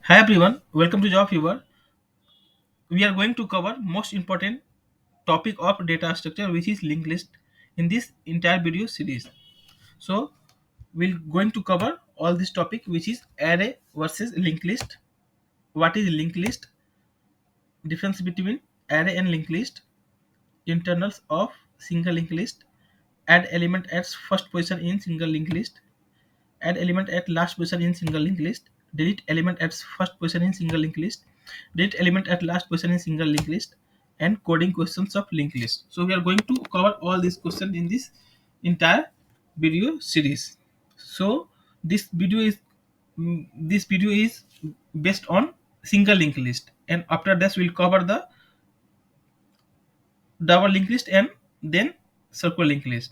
Hi everyone, welcome to Job Fever. We are going to cover most important topic of data structure, which is linked list, in this entire video series. So we're going to cover all this topic, which is array versus linked list. What is linked list? Difference between array and linked list. Internals of single linked list. Add element at first position in single linked list. Add element at last position in single linked list. Delete element at first position in single linked list. Delete element at last position in single linked list. And coding questions of linked list. So we are going to cover all these questions in this entire video series. So this video is this video is based on single linked list, and after this we'll cover the double linked list and then circle linked list.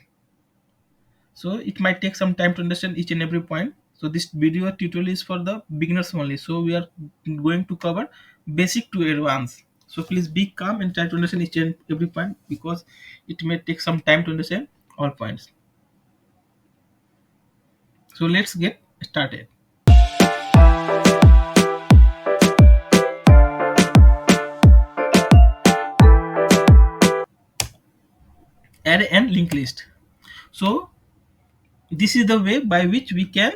So it might take some time to understand each and every point. So this video tutorial is for the beginners only, so we are going to cover basic to advanced. So please be calm and try to understand each and every point, because it may take some time to understand all points. So let's get started. Array and linked list. So this is the way by which we can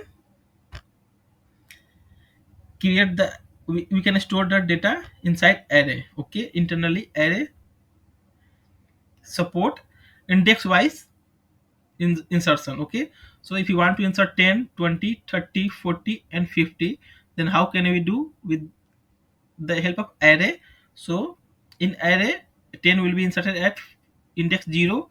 create the we can store the data inside array. Okay, internally array support index wise insertion. Okay, so if you want to insert 10, 20, 30, 40, and 50, then how can we do with the help of array? So in array, 10 will be inserted at index 0,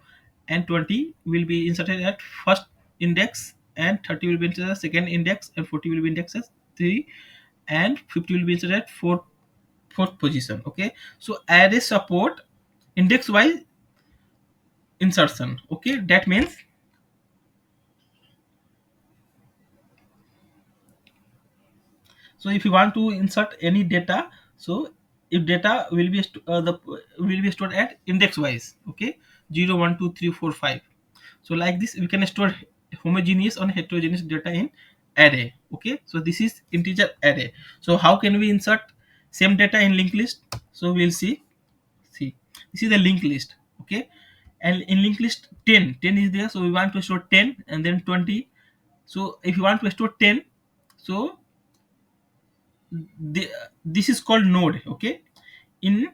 and 20 will be inserted at first index, and 30 will be inserted at second index, and 40 will be indexed as 3, and 50 will be inserted at fourth position. Okay, so array support index wise insertion. Okay, that means, so if you want to insert any data, so if data will be the will be stored at index wise. Okay, 0, 1, 2, 3, 4, 5. So like this we can store homogeneous or heterogeneous data in array. Okay, so this is integer array. So how can we insert same data in linked list? So we'll see this is the linked list. Okay, and in linked list 10 is there, so we want to store 10 and then 20. So if you want to store 10, so this is called node. Okay, in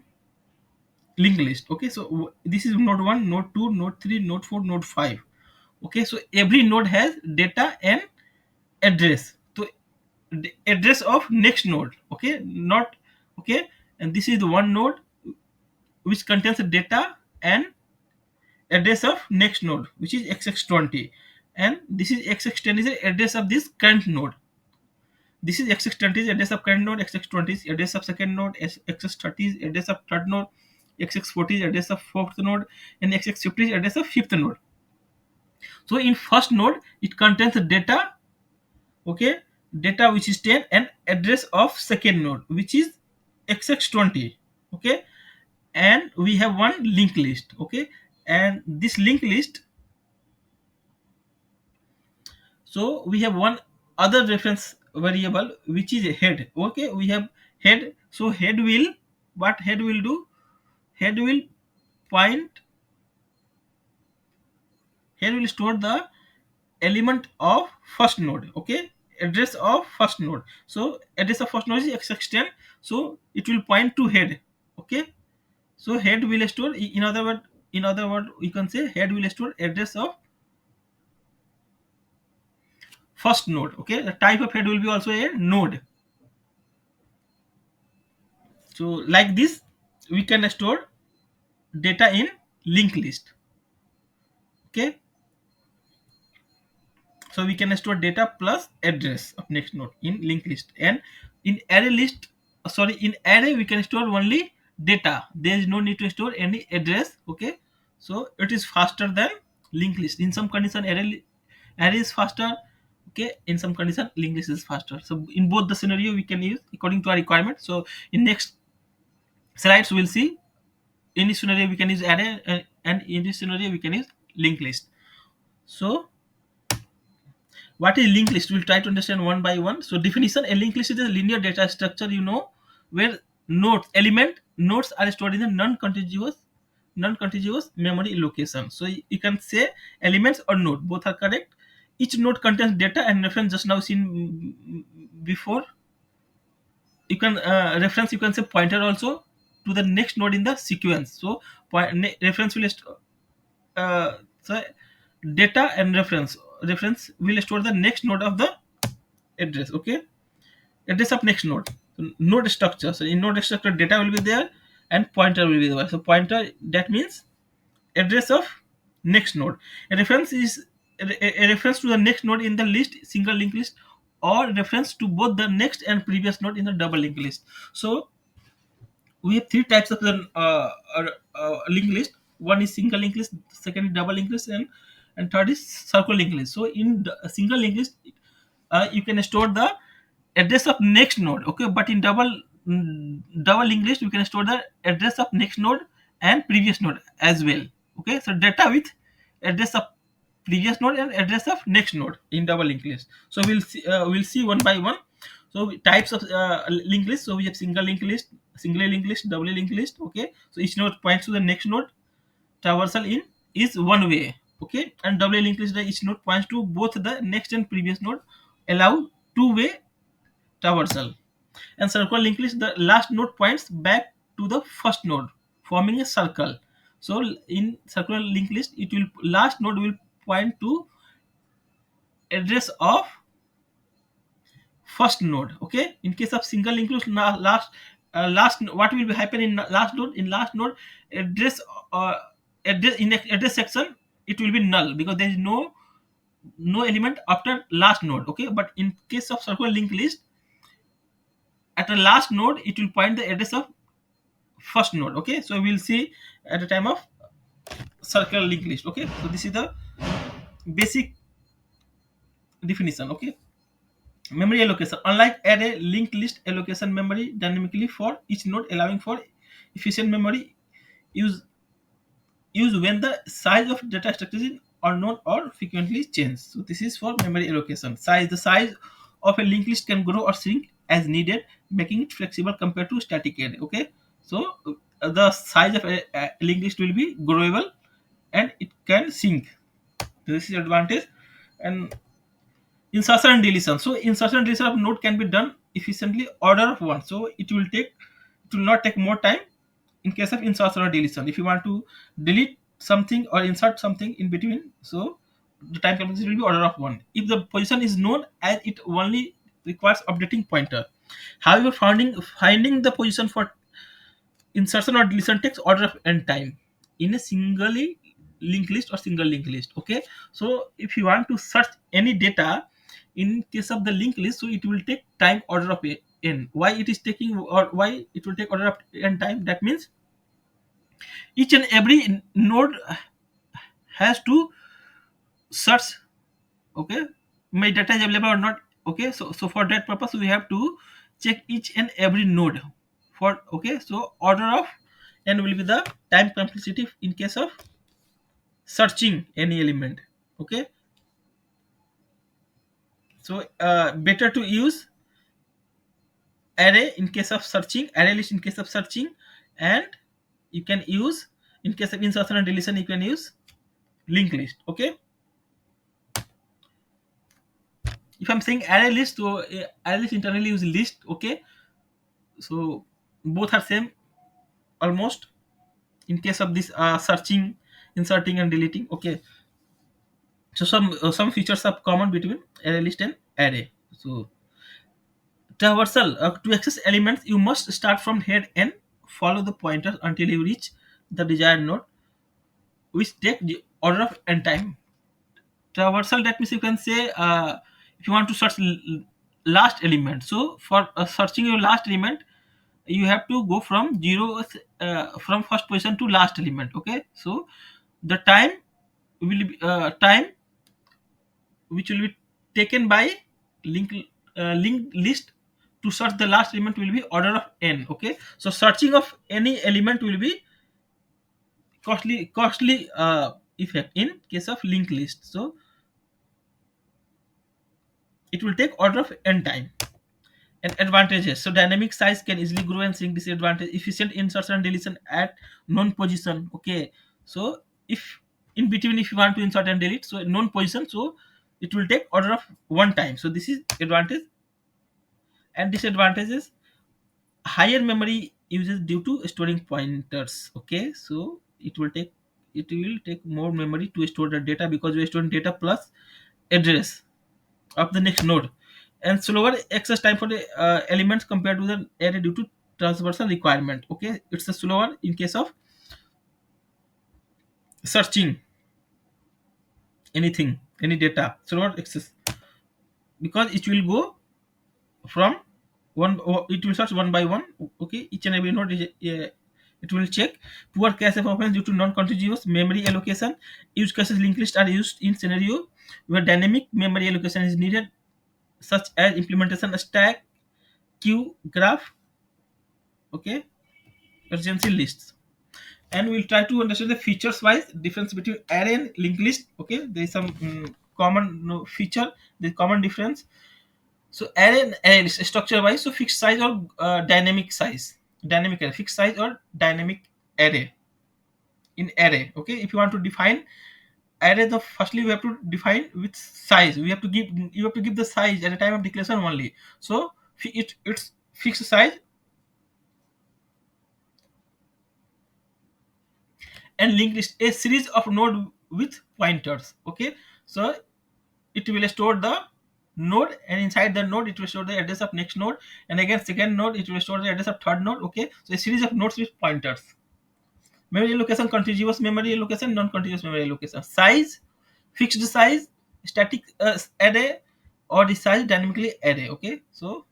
linked list. Okay, so this is node 1, node 2, node 3, node 4, node 5. Okay, so every node has data and address, so the address of next node. Okay, not okay, and this is the one node which contains the data and address of next node, which is xx20, and this is xx10 is the address of this current node. This is xx20 is address of current node, xx20 is address of second node, xx30 is address of third node, xx40 is address of fourth node, and xx50 is address of fifth node. So in first node it contains the data. Okay, data which is 10, and address of second node which is xx20. Okay, and we have one linked list. Okay, and this linked list, so we have one other reference variable which is a head. Okay, we have head. So head will, what head will do, head will point, head will store the element of first node. Okay, address of first node. So address of first node is xx10, so it will point to head. Okay, so head will store, in other word you can say head will store address of first node. Okay, the type of head will be also a node. So like this we can store data in linked list. Okay, so we can store data plus address of next node in linked list, and in array list, sorry, in array we can store only data. There is no need to store any address. Okay, so it is faster than linked list. In some condition array is faster. Okay, in some condition linked list is faster. So in both the scenario we can use according to our requirement. So in next slides we'll see, in this scenario we can use array, and in this scenario we can use linked list. So What is linked list? We'll try to understand one by one. So definition: a linked list is a linear data structure, where nodes are stored in a non-contiguous memory location. So you can say elements or node, both are correct. Each node contains data and reference, just now seen before. You can reference, you can say pointer also to the next node in the sequence. So reference will uh, so data and reference will store the next node of the address. Okay, address of next node. So node structure, so in node structure data will be there and pointer will be there. So pointer, that means address of next node. A reference is a reference to the next node in the list, single linked list, or reference to both the next and previous node in the double linked list. So we have three types of the linked list. One is single linked list, second is double linked list, and third is circle linked list. So in the single linked list, you can store the address of next node. Okay, but in double linked list, you can store the address of next node and previous node as well. Okay, so data with address of previous node and address of next node in double linked list. So we'll see one by one. So types of linked list. So we have single linked list, single linked list, double linked list. Okay, so each node points to the next node. Traversal in is one way. Okay, and double linked list, each node points to both the next and previous node, allow two-way traversal. And circle linked list, the last node points back to the first node, forming a circle. So in circular linked list, it will last node will point to address of first node. Okay, in case of single linked list, last what will be happen in last node? In last node, address uh, address in the address section, it will be null because there is no element after last node. Okay, but in case of circular linked list, at the last node it will point the address of first node. Okay, so we'll see at the time of circle linked list. Okay, so this is the basic definition. Okay, memory allocation: unlike array, linked list allocation memory dynamically for each node, allowing for efficient memory use when the size of data structure is unknown or frequently changed. So this is for memory allocation. The size of a linked list can grow or shrink as needed, making it flexible compared to static array. Okay, so the size of a linked list will be growable and it can shrink. This is advantage. And insertion and deletion. So insertion and deletion of node can be done efficiently order of one. So it will not take more time in case of insertion or deletion. If you want to delete something or insert something in between, so the time calculation will be order of one. If the position is known, as it only requires updating pointer. However, finding the position for insertion or deletion takes order of n time in a singly linked list or single linked list. Okay, so if you want to search any data in case of the linked list, so it will take time order of n. Why it is taking, or why it will take order of n time? That means each and every node has to search. Okay, my data is available or not. Okay, so for that purpose we have to check each and every node for. Okay, so order of n will be the time complexity in case of searching any element. Okay, so better to use array in case of searching, array list in case of searching, and you can use in case of insertion and deletion, you can use linked list. Okay, if I'm saying array list, so array list internally use list. Okay, so both are same almost in case of this searching, inserting and deleting. Okay, so some features are common between array list and array. So traversal, to access elements you must start from head and follow the pointers until you reach the desired node, which take the order of n time. Traversal, that means you can say if you want to search last element, so for searching your last element you have to go from zero, from first position to last element. Okay, so the time will be time which will be taken by link linked list to search the last element will be order of n. Okay, so searching of any element will be costly effect in case of linked list. So it will take order of n time. And advantages: so dynamic size can easily grow and shrink. Disadvantage: efficient insertion and deletion at known position. Okay, so if in between, if you want to insert and delete, so known position, so it will take order of one time. So this is advantage. And disadvantages: higher memory uses due to storing pointers. Okay, so it will take more memory to store the data, because we are storing data plus address of the next node. And slower access time for the elements compared to the array due to traversal requirement. Okay, it's a slower in case of searching anything, any data, slower access, because it will go from it will search one by one. Okay, each and every node is, it will check. Poor cache performance due to non-contiguous memory allocation. Use cases linked list are used in scenario where dynamic memory allocation is needed, such as implementation stack, queue, graph. Okay, urgency lists. And we'll try to understand the features wise difference between array and linked list. Okay, there is some common no, feature, the common difference. So array and array list structure wise, so fixed size or dynamic size, dynamic array, fixed size or dynamic array. In array, okay, if you want to define array, the firstly we have to define with size. We have to give, you have to give the size at the time of declaration only. So it's fixed size. And linked list, a series of node with pointers. Okay, so it will store the node, and inside the node it will store the address of next node, and again second node it will store the address of third node. Okay, so a series of nodes with pointers. Memory allocation: contiguous memory allocation, non-contiguous memory allocation. Size: fixed size, static array, or the size dynamically array. Okay, so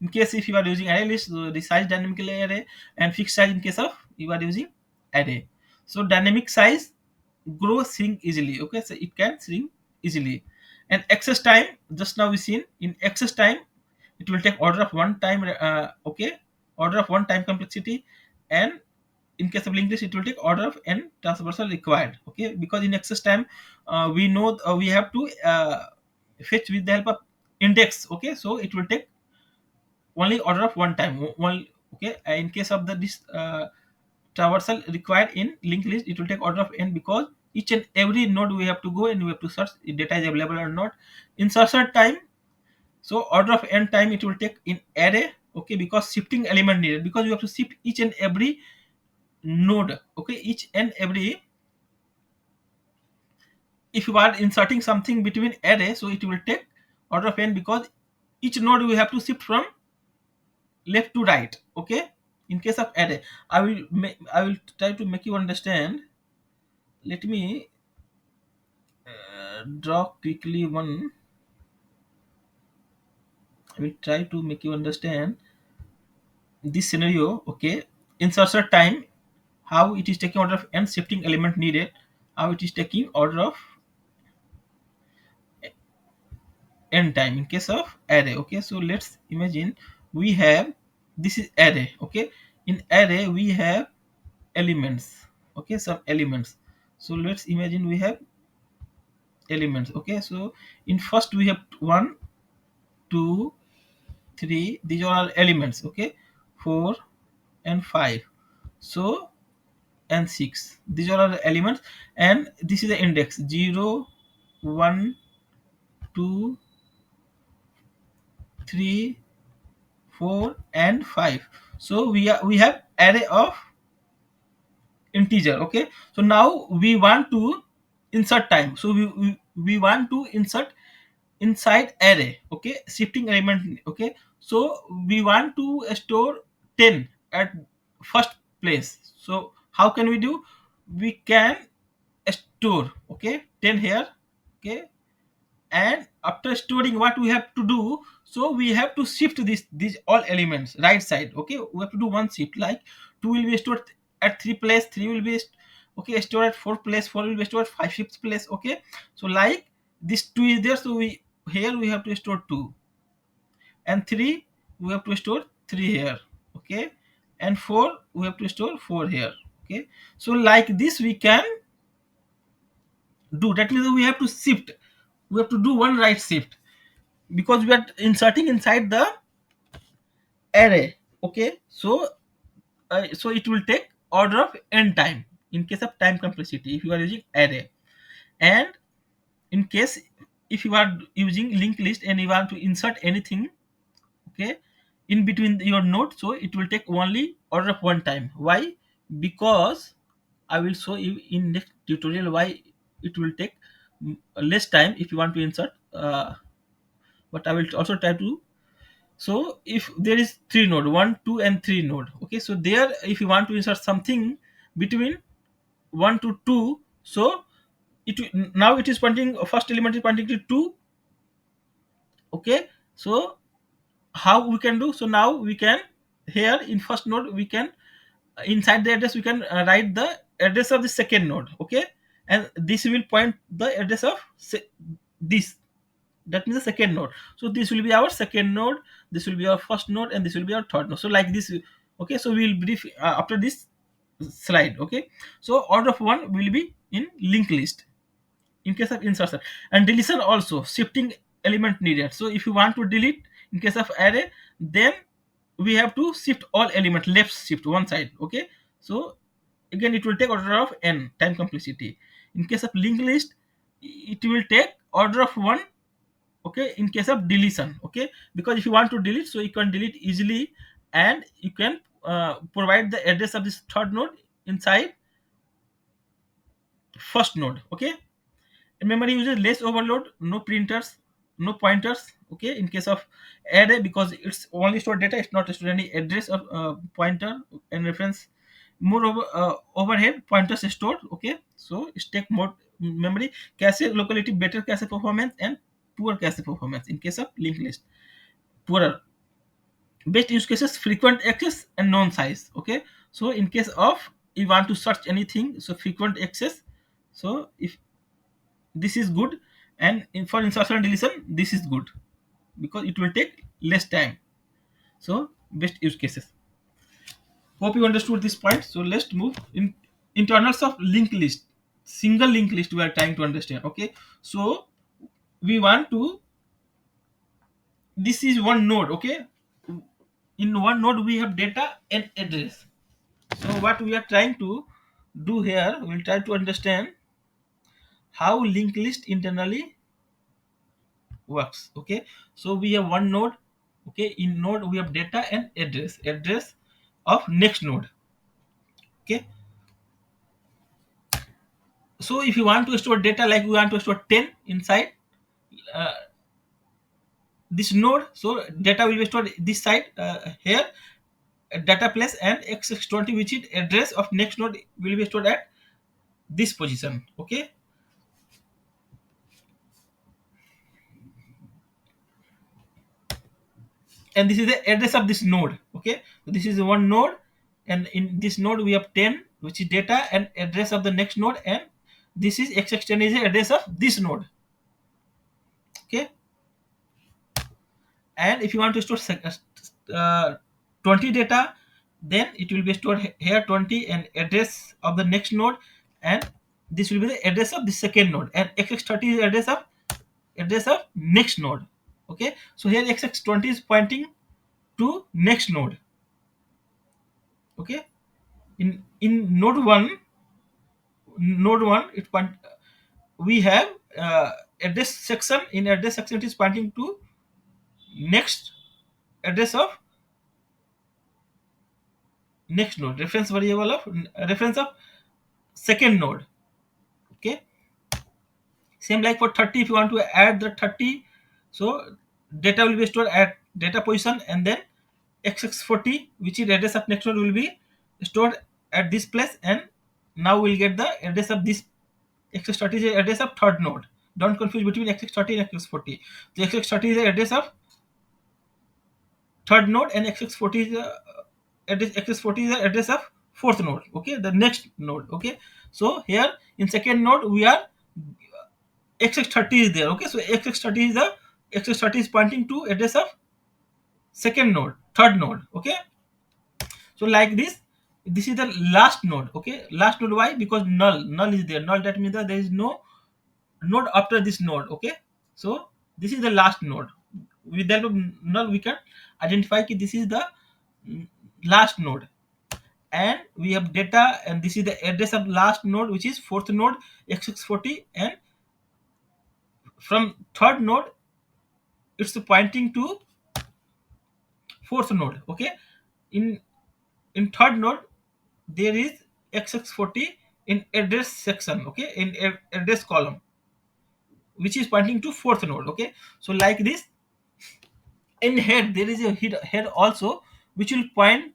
in case if you are using array list, so the size dynamically array, and fixed size in case of you are using array. So dynamic size grow shrink easily. Okay, so it can shrink easily. And access time, just now we seen in access time, it will take order of one time. Okay, order of one time complexity. And in case of linked list, it will take order of n traversal required. Okay, because in access time, we know we have to fetch with the help of index. Okay, so it will take only order of one time. One. Okay, in case of the this traversal required in linked list, it will take order of n, because each and every node we have to go and we have to search if data is available or not. Insertion time, so order of n time it will take in array. Okay, because shifting element needed, because you have to shift each and every node. Okay, each and every, if you are inserting something between array, so it will take order of n, because each node we have to shift from left to right. Okay, in case of array, I will try to make you understand. Let me draw quickly one. I will try to make you understand this scenario. Okay, insertion time, how it is taking order of n shifting element needed, how it is taking order of n time in case of array. Okay, so let's imagine we have, this is array. Okay, in array we have elements. Okay, some elements. So let's imagine we have elements. Okay, so in first we have 1, 2, 3, these are all elements. Okay, 4 and 5, so and 6, these are all the elements. And this is the index: 0, 1, 2, 3, 4 and 5. So we have array of integer. Okay, so now we want to insert time, so we want to insert inside array. Okay, shifting element. Okay, so we want to store 10 at first place. So how can we do? We can store, okay, 10 here. Okay, and after storing, what we have to do, so we have to shift these all elements right side. Okay, we have to do one shift, like 2 will be stored at 3 place, 3 will be okay stored at 4 place, 4 will be stored at 5 shifts place. Okay, so like this 2 is there, so we here we have to store 2, and 3 we have to store 3 here. Okay, and 4 we have to store 4 here. Okay, so like this we can do. That means we have to shift, we have to do one right shift. because we are inserting inside the array. Okay, so so it will take order of n time in case of time complexity if you are using array. And in case if you are using linked list and you want to insert anything, okay, in between your node, so it will take only order of one time. Why? Because I will show you in next tutorial why it will take less time if you want to insert, but I will also try to. So if there is three node, one, two, and three node, okay, so there if you want to insert something between one to two, so now it is pointing, first element is pointing to two. Okay, so how we can do? So now we can, here in first node we can, inside the address we can write the address of the second node. Okay, and this will point the address of this, that means the second node. So this will be our second node, this will be our first node, and this will be our third node. So like this. Okay, so we will brief after this slide. Okay, so order of one will be in linked list in case of insertion. And deletion also, shifting element needed. So if you want to delete in case of array, then we have to shift all element, left shift one side. Okay, so again it will take order of n time complexity. In case of linked list, it will take order of one. Okay, in case of deletion. Okay, because if you want to delete, so you can delete easily, and you can provide the address of this third node inside first node. Okay, memory uses less overload, no printers, no pointers. Okay, in case of array, because it's only store data, it's not store any address or pointer and reference. Moreover, overhead pointers stored. Okay, so it's take more memory. Cache locality, better cache performance, and poor cache performance in case of linked list. Poorer. Best use cases, frequent access and non size. Okay, so in case of you want to search anything, so frequent access. So if this is good, and for insertion and deletion this is good because it will take less time. So best use cases. Hope you understood this point. So let's move in internals of linked list. Single linked list we are trying to understand. Okay, so we want to, this is one node. Okay, in one node we have data and address. So what we are trying to do here, we'll try to understand how linked list internally works. Okay, so we have one node. Okay, in node we have data and address of next node. Okay, so if you want to store data, like we want to store 10 inside uh, this node, so data will be stored this side, here data place, and x620 which is address of next node will be stored at this position. Okay, and this is the address of this node. Okay, so this is one node, and in this node we have 10 which is data and address of the next node, and this is x10 is the address of this node. Okay, and if you want to store 20 data, then it will be stored here 20 and address of the next node, and this will be the address of the second node, and xx30 is address of next node. Okay, so here xx20 is pointing to next node. Okay, in node 1 it point, we have address section. In address section it is pointing to next address of next node, reference variable of reference of second node. Okay, same like for 30, if you want to add the 30, so data will be stored at data position, and then xx40 which is address of next node will be stored at this place, and now we'll get the address of this xx30 is the address of third node. Don't confuse between xx30 and xx40. The xx30 is the address of third node, and xx40 is the xx40 is the address of fourth node. Okay, the next node. Okay, so here in second node we are xx30 is there. Okay, so xx30 is pointing to address of second node, third node. Okay, so like this is the last node. Okay, last node. Why? Because null is there. Null, that means that there is no node after this node. Okay, so this is the last node. with that null we can identify that this is the mm, last node. And we have data, and this is the address of last node, which is fourth node x640, and from third node it's pointing to fourth node. Okay, in in third node there is x640 in address section, okay, in address column, which is pointing to fourth node. Okay, so like this, in head there is a head also, which will point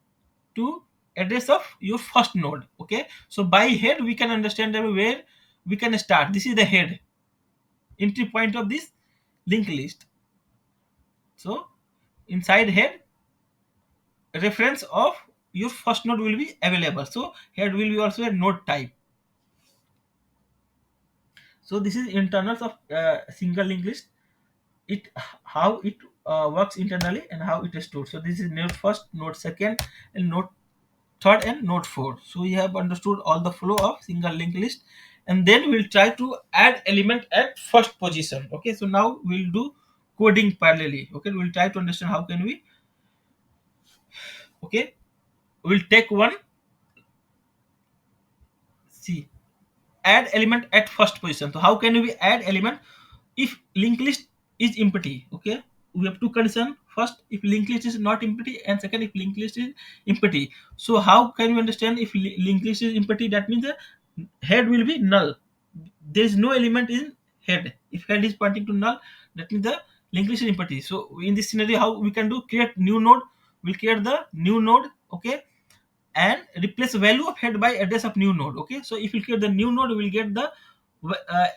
to address of your first node. Okay, so by head we can understand that where we can start. This is the head entry point of this linked list. So inside head, reference of your first node will be available. So head will be also a node type. So this is internals of single linked list. It how it works internally and how it is stored. So this is node first, node second, and node third, and node four. So we have understood all the flow of single linked list, and then we'll try to add element at first position. Okay, so now we'll do coding parallelly. Okay, we'll try to understand how can we. Okay, we'll take one. See, add element at first position. So how can we add element if linked list is empty? Okay, we have two conditions. First, if linked list is not empty, and second, if linked list is empty. So how can we understand if linked list is empty? That means the head will be null. There is no element in head. If head is pointing to null, that means the linked list is empty. So in this scenario, how we can do? Create new node. We'll create the new node. Okay, and replace value of head by address of new node. Okay, so if you create the new node, we will get the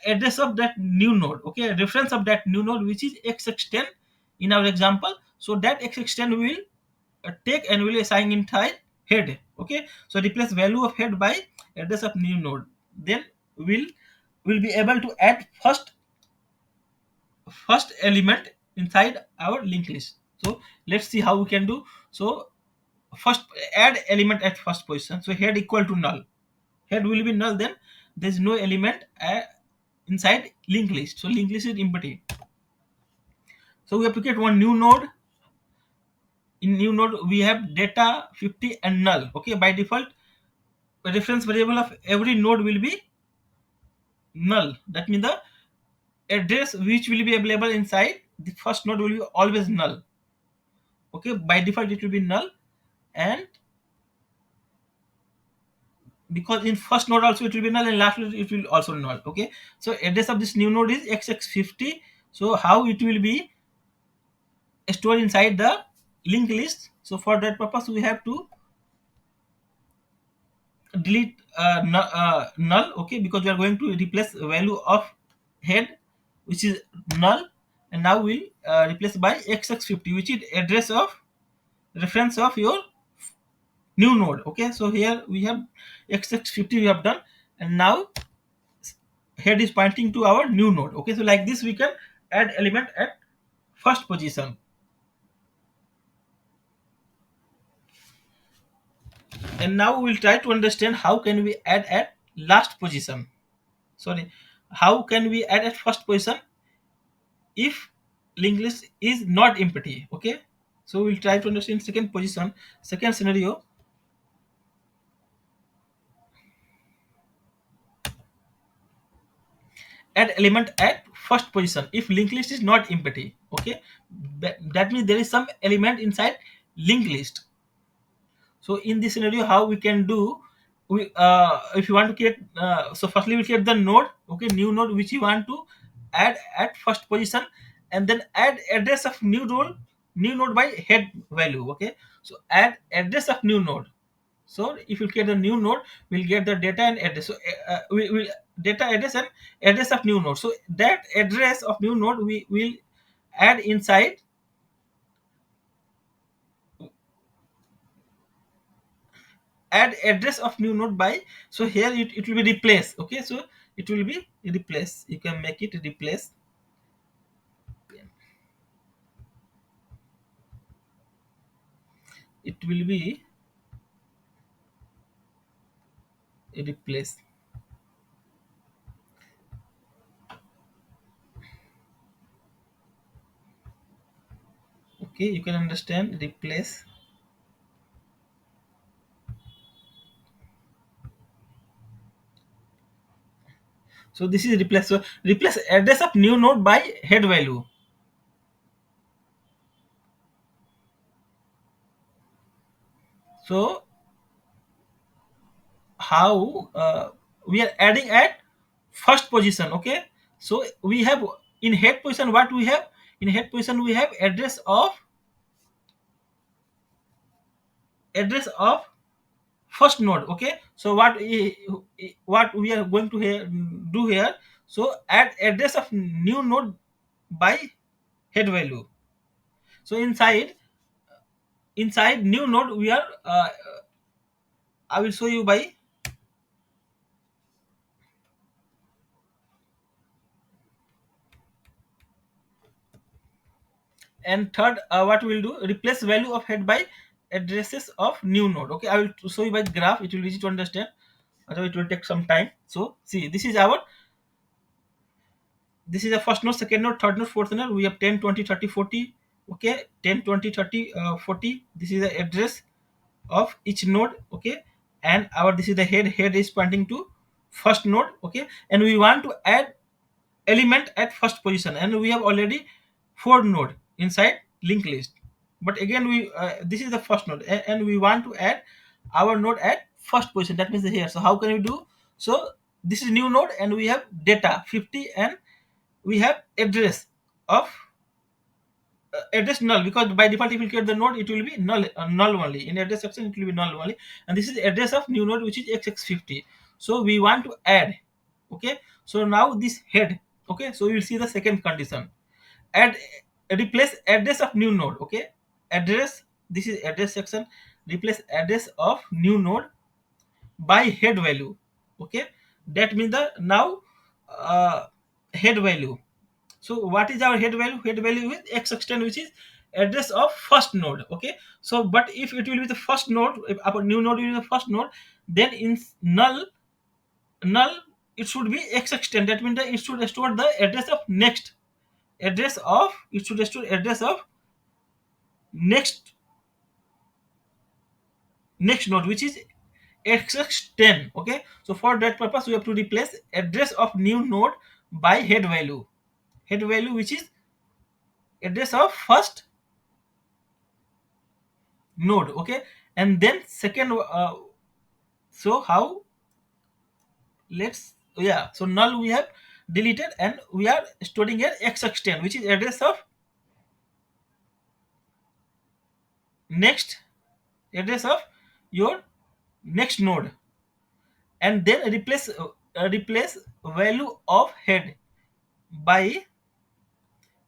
address of that new node. Okay, reference of that new node, which is xx10 in our example. So that xx10 will take and will assign inside head. Okay, so replace value of head by address of new node. Then we'll be able to add first element inside our linked list. So let's see how we can do. So first, add element at first position. So head equal to null. Head will be null, then there is no element inside linked list. So linked list is empty. So we have to create one new node. In new node we have data 50 and null. Okay, by default reference variable of every node will be null. That means the address which will be available inside the first node will be always null. Okay, by default it will be null, and because in first node also it will be null, and last node it will also null. Okay, so address of this new node is xx50. So how it will be stored inside the linked list? So for that purpose we have to delete null. Okay, because we are going to replace value of head, which is null, and now we'll replace by xx50, which is address of reference of your new node. Okay, so here we have xx50 we have done, and now head is pointing to our new node. Okay, so like this we can add element at first position. And now we'll try to understand how can we add at last position. Sorry, how can we add at first position if linked list is not empty? Okay, so we'll try to understand second position, second scenario. Add element at first position if linked list is not empty. Okay, that means there is some element inside linked list. So in this scenario, how we can do? We if you want to create, so firstly we create the node. Okay, new node which you want to add at first position, and then add address of new node by head value. Okay, so add address of new node. So if you create a new node, we'll get the data and address. So we will data address and address of new node. So that address of new node we will add inside, add address of new node by. So here it will be replace. Okay, so it will be replace. You can make it replace. It will be replace. Okay, you can understand replace. So this is replace. So replace address of new node by head value. So how we are adding at first position. Okay, so we have in head position, what we have in head position, we have address of first node. Okay, so what we are going to do here, so add address of new node by head value. So inside new node we are I will show you by. And third, what we'll do, replace value of head by addresses of new node. Okay, I will show you by graph, it will be easy to understand, otherwise it will take some time. So see, this is a first node, second node, third node, fourth node. We have 10, 20, 30, 40. Okay, 10, 20, 30, 40. This is the address of each node. Okay, and our this is the head is pointing to first node. Okay, and we want to add element at first position, and we have already four node inside linked list. But again, we this is the first node, and we want to add our node at first position, that means here. So how can we do? So this is new node, and we have data 50, and we have address of address null, because by default if you create the node it will be null only. In address section it will be null only, and this is address of new node which is xx50. So we want to add. Okay, so now this head. Okay, so you will see the second condition, add, replace address of new node. Okay, address, this is address section, replace address of new node by head value. Okay, that means the now uh, head value. So what is our head value? Head value is x extend, which is address of first node. Okay, so but if it will be the first node, if our new node will be the first node, then in null it should be x extend, that means that it should store the address of next, address of, it should store address of next next node, which is xx10. Okay, so for that purpose we have to replace address of new node by head value which is address of first node. Okay, and then second, so how, let's, yeah, so null we have deleted, and we are storing here xx10, which is address of next, address of your next node. And then replace value of head by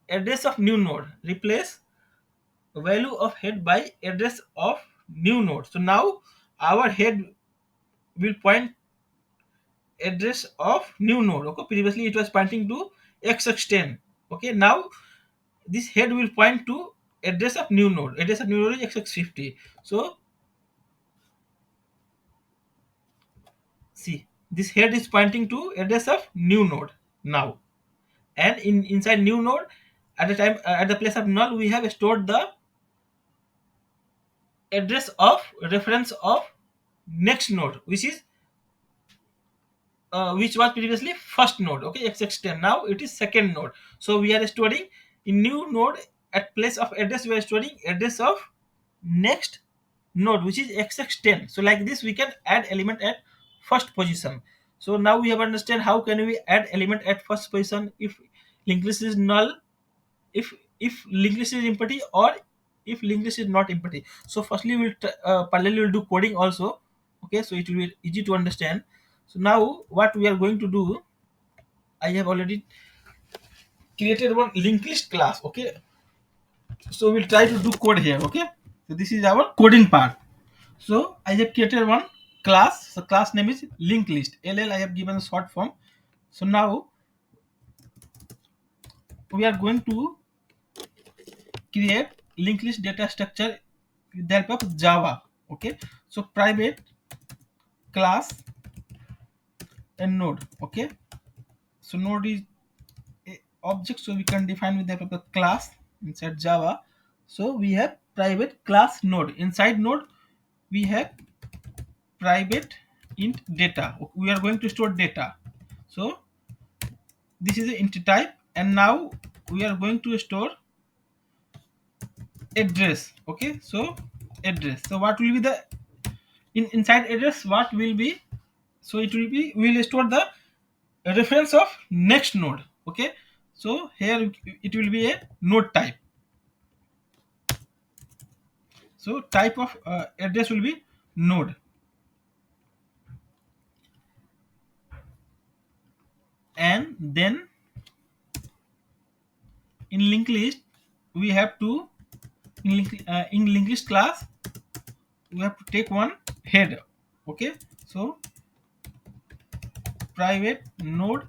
address of new node, replace value of head by address of new node. So now our head will point address of new node. Okay, previously it was pointing to xx10. Okay, now this head will point to address of new node, address of new node is xx50. So see, this head is pointing to address of new node now. And inside new node, at the time, at the place of null, we have stored the address of reference of next node, which was previously first node. Okay, xx10, now it is second node. So we are storing in new node, at place of address we are storing address of next node, which is xx10. So like this we can add element at first position. So now we have understand how can we add element at first position if linked list is null, if linked list is empty, or if linked list is not empty. So firstly parallelly we'll do coding also. Okay, so it will be easy to understand. So now what we are going to do, I have already created one linked list class. Okay, so we'll try to do code here. Okay, so this is our coding part. So I have created one class. So class name is linked list, ll I have given a short form. So now we are going to create linked list data structure with the help of Java. Okay, so private class and node. Okay, so node is a object, so we can define with the help of the class inside Java. So we have private class node. Inside node we have private int data. We are going to store data. So this is the int type, and now we are going to store address. Okay, so address. So what will be the inside address? What will be? So it will be, we will store the reference of next node. Okay, so here it will be a node type. So type of address will be node. And then in linked list we have to, in linked list class we have to take one head. Okay, so private node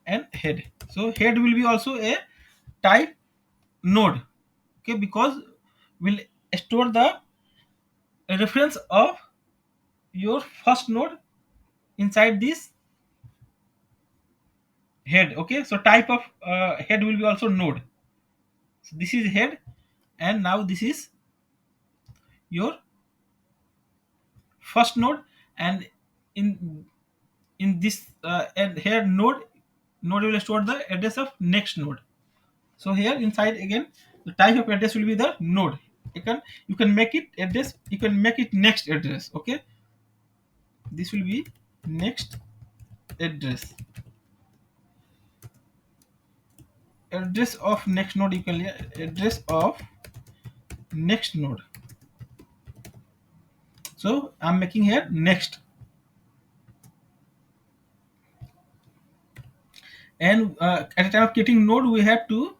and head. So head will be also a type node. Okay, because we'll store the reference of your first node inside this head. Okay, so type of head will be also node. So this is head, and now this is your first node, and in this and here node will store the address of next node. So here inside again the type of address will be the node. You can make it address, you can make it next address. Okay, this will be next address. Address of next node, you can address of next node. So I'm making here next. And at the time of creating node we have to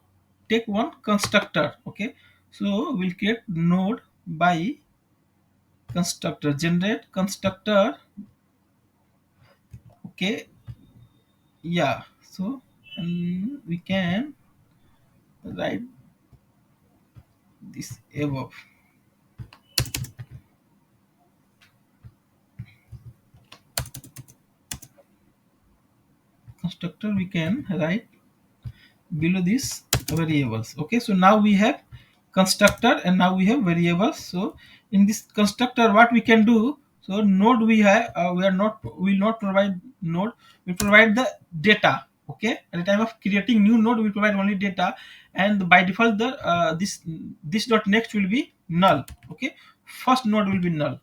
take one constructor. Okay, so we'll create node by constructor, generate constructor. Okay, yeah, so and we can write this above. Constructor we can write below this variables. Okay, so now we have constructor and now we have variables. So in this constructor what we can do, so node we have, we are not, will not provide node, we provide the data. Okay, at the time of creating new node we provide only data, and by default the this dot next will be null. Okay, first node will be null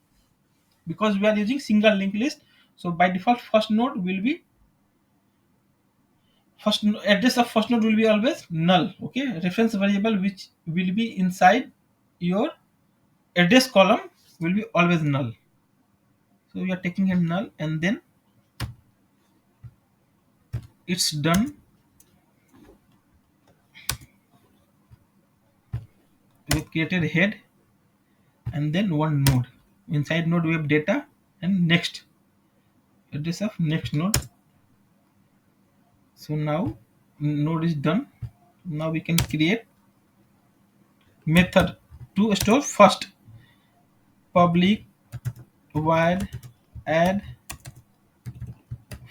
because we are using single linked list. So by default first node will be, address of first node will be always null. Okay, reference variable which will be inside your address column will be always null. So we are taking a null, and then it's done. We created head and then one node. Inside node we have data and next, address of next node. So now node is done. Now we can create method to store first. Public void add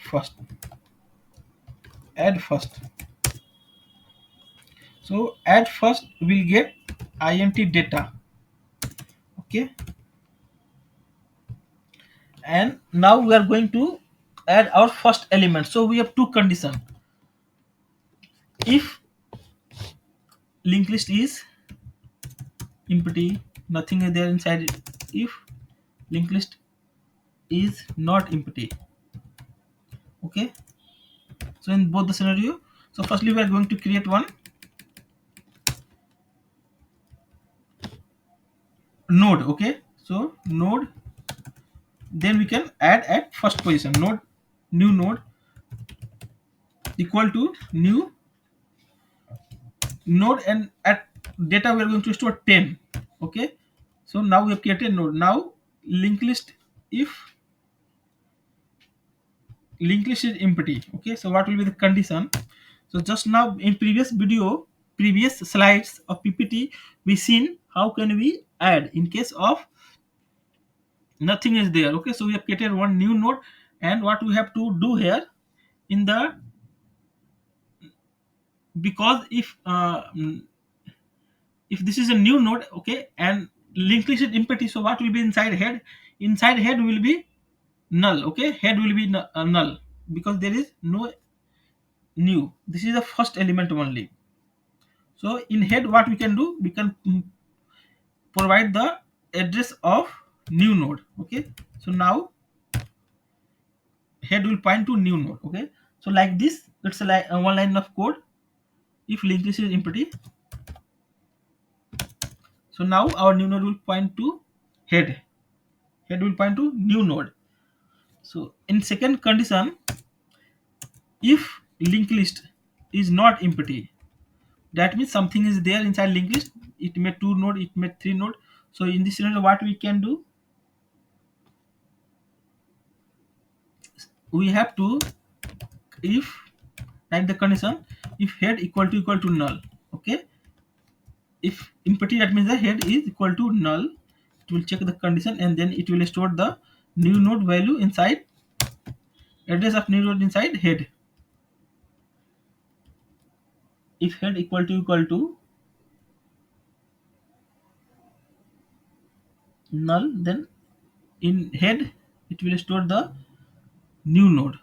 first, add first. So add first will get int data. Okay, and now we are going to add our first element. So we have two conditions. If linked list is empty, nothing is there inside it. If linked list is not empty. Okay, so in both the scenario, so firstly we are going to create one node. Okay, so node, then we can add at first position. Node, new node equal to new node, and at data we are going to store 10. Okay, so now we have created node. Now linked list, if linked list is empty. Okay, so what will be the condition? So just now in previous video, previous slides of ppt, we seen how can we add in case of nothing is there. Okay, so we have created one new node, and what we have to do here in the, because if if this is a new node, okay, and linked list is empty, so what will be inside head? Inside head will be null. Okay, head will be null, because there is no new. This is the first element only. So in head, what we can do, we can provide the address of new node. Okay, so now head will point to new node. Okay, so like this, it's like one line of code. If linked list is empty, so now our new node will point to head. Head will point to new node. So in second condition, if linked list is not empty, that means something is there inside linked list. It may two node, it may three node. So in this scenario, what we can do, we have to, if like the condition, if head equal to null. Okay, if empty, that means the head is equal to null. It will check the condition, and then it will store the new node value inside, address of new node inside head. If head equal to null, then in head it will store the new node.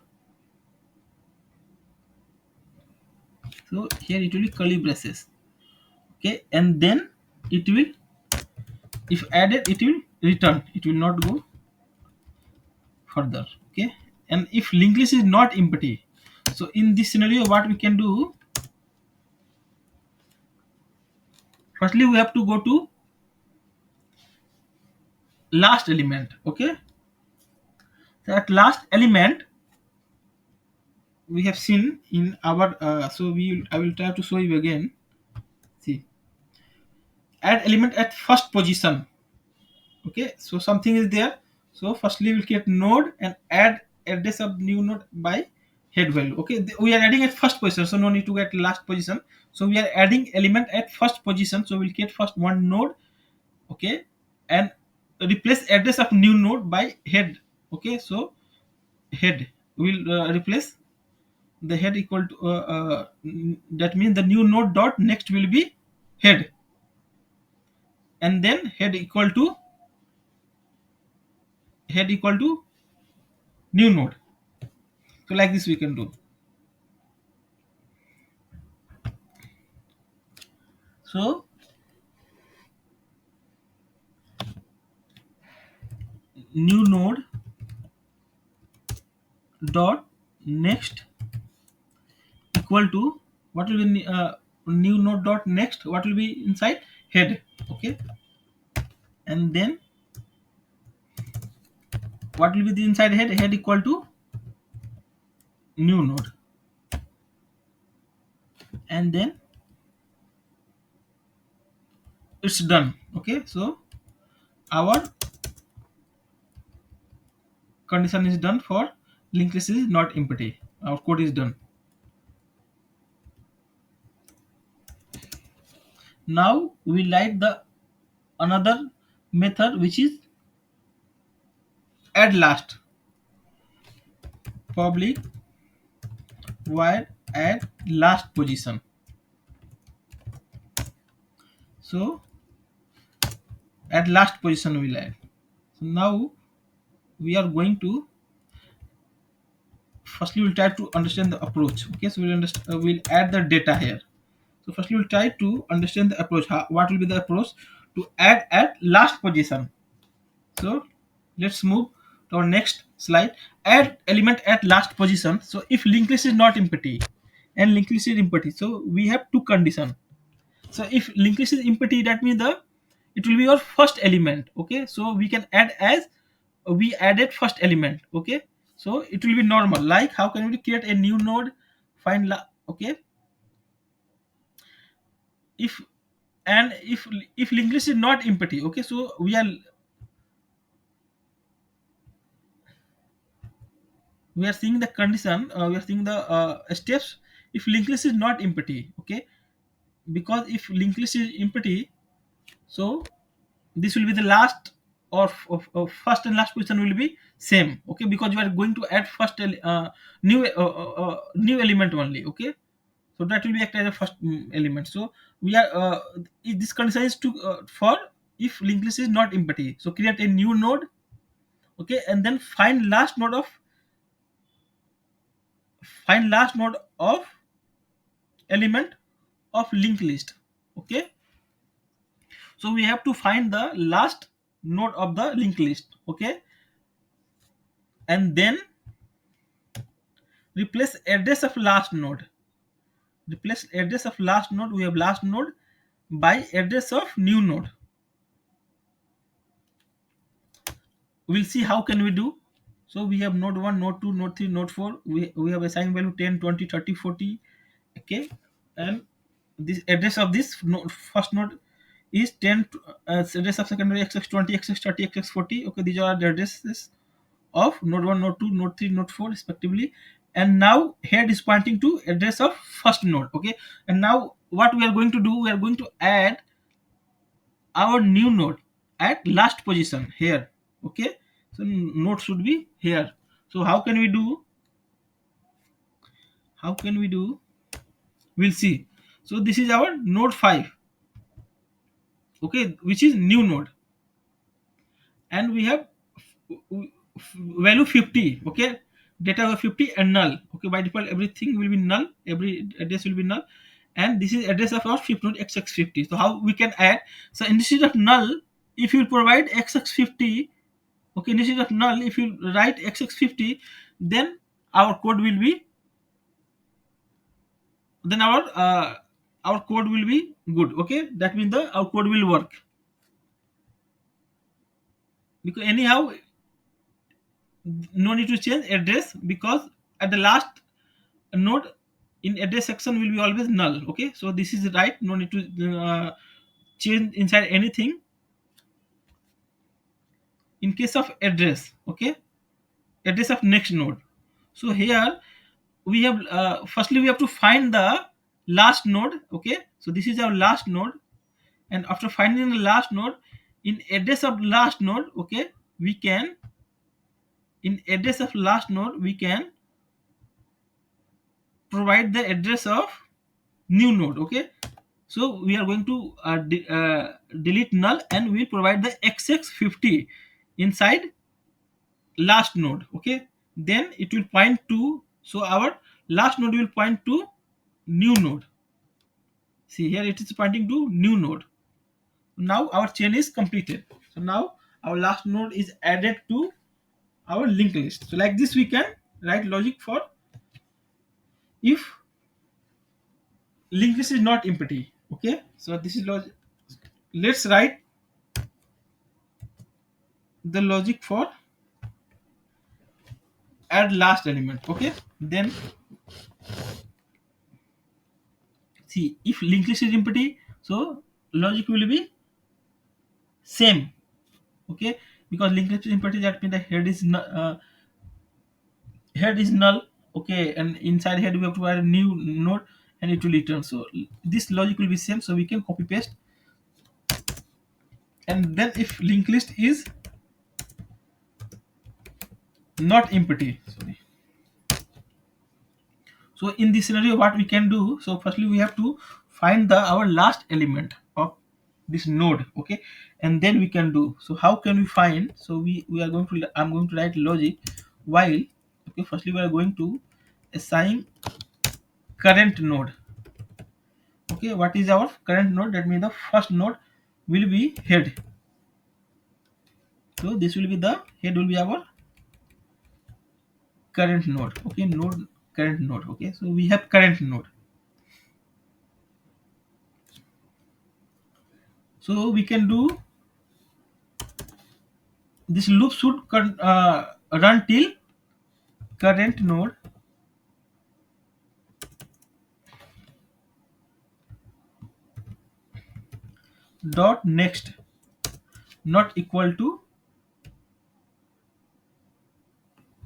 So here it will be curly braces. Okay, and then it will, if added, it will return, it will not go further. Okay, and if linked list is not empty, so in this scenario, what we can do, firstly we have to go to last element. Okay, so at last element, we have seen in our so I will try to show you again. See, add element at first position. Okay, so something is there. So firstly we'll create node and add address of new node by head value. Okay, we are adding at first position, so no need to get last position. So we are adding element at first position, so we'll create first one node. Okay, and replace address of new node by head. Okay, so head will replace the head equal to that means the new node dot next will be head, and then head equal to new node. So like this we can do. So new node dot next equal to, what will be new node dot next, what will be inside head. Okay, and then what will be the inside head? Head equal to new node, and then it's done. Okay, so our condition is done for linked list is not empty. Our code is done. Now we write the another method, which is add last. Public void add last position. So at last position we'll add. So now we are going to, firstly we'll try to understand the approach. Okay, so we'll add the data here. So firstly we'll try to understand the approach. What will be the approach to add at last position? So let's move to our next slide. Add element at last position. So if linked list is not empty and linked list is empty, so we have two conditions. So if linked list is empty, that means the it will be your first element. Okay, so we can add as we added first element. Okay, so it will be normal. Like how can we create a new node? Okay, if and if linked list is not empty. Okay, so we are seeing the condition. We are seeing the steps if linked list is not empty. Okay, because if linked list is empty, so this will be the last of first and last position will be same. Okay, because you are going to add first new element only. Okay, So that will be act as a first element. So we are this condition is to for if linked list is not empty. So create a new node, okay, and then find last node of element of linked list. Okay, so we have to find the last node of the linked list. Okay, and then replace address of last node. Replace address of last node. We have last node by address of new node. We'll see how can we do. So we have node 1, node 2, node 3, node 4. We have assigned value 10, 20, 30, 40. Okay, and this address of this node, first node is 10, address of secondary xx20, xx30, xx40. Okay, these are the addresses of node 1, node 2, node 3, node 4 respectively. And now head is pointing to address of first node. Okay, and now what we are going to do, we are going to add our new node at last position here. Okay, so node should be here. So how can we do, we'll see. So this is our node 5, okay, which is new node, and we have value 50. Okay, data of 50 and null. Okay, by default everything will be null, every address will be null, and this is address of our fifth node xx50. So how we can add, so instead of null, if you provide xx50, okay, instead of null, if you write xx50, then our code will be, then our code will be good. Okay, that means the our code will work, because anyhow no need to change address, because at the last node in address section will be always null. Okay, so this is right, no need to change inside anything in case of address. Okay, address of next node. So here we have firstly we have to find the last node. Okay, so this is our last node, and after finding the last node, in address of last node, okay, we can, in address of last node we can provide the address of new node. Okay, so we are going to delete null, and we'll provide the xx50 inside last node. Okay, then it will point to, so our last node will point to new node. See here it is pointing to new node. Now our chain is completed. So now our last node is added to our linked list. So like this we can write logic for if linked list is not empty. Okay, so this is logic. Let's write the logic for add last element. Okay, then see if linked list is empty, so logic will be same. Okay, because linked list is empty, that means the head is null. Okay, and inside head we have to add a new node, and it will return. So this logic will be same, so we can copy paste. And then if linked list is not empty, sorry, so in this scenario what we can do, so firstly we have to find the our last element of this node. Okay, and then we can do, so how can we find, so we are going to, I'm going to write logic while, okay, firstly we are going to assign current node. Okay, what is our current node, that means the first node will be head. So this will be the head, will be our current node. Okay, node, current node. Okay, so we have current node, so we can do, this loop should run till current node dot next not equal to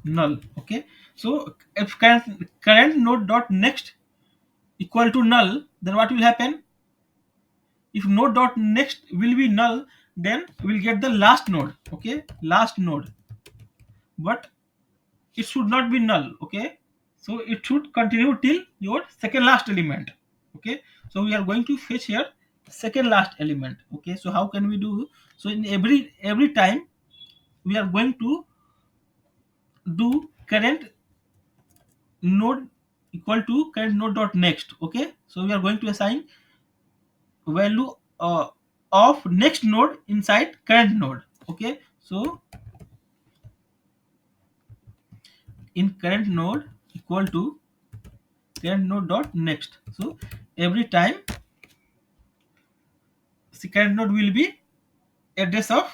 null. Okay, so if current node dot next equal to null, then what will happen, if node dot next will be null, then we'll get the last node. Okay, last node, but it should not be null. Okay, So it should continue till your second last element. Okay, so we are going to fetch here second last element. Okay, so how can we do? So in every time we are going to do current node equal to current node dot next. Okay, so we are going to assign value of next node inside current node. Okay, so in current node equal to current node dot next. So every time the current node will be address of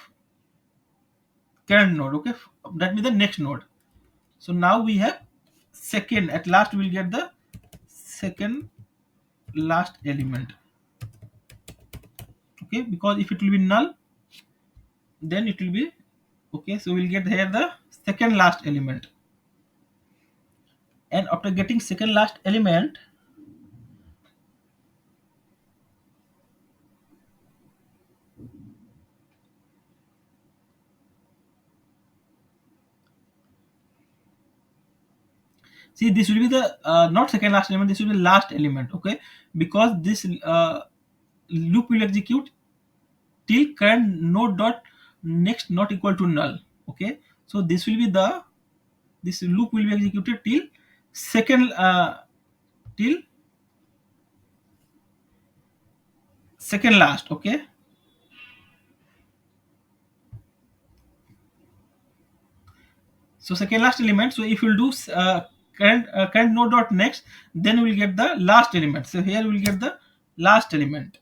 current node. Okay, that means the next node. So now we have second, at last we will get the second last element. Okay, because if it will be null, then it will be okay. So we'll get here the second last element, and after getting second last element, see this will be the not second last element, this will be last element. Okay, because this loop will execute till current node dot next not equal to null. Okay, so this will be the, this loop will be executed till second till second last. Okay, so second last element. So if you'll do current node dot next, then we'll get the last element. So here we'll get the last element,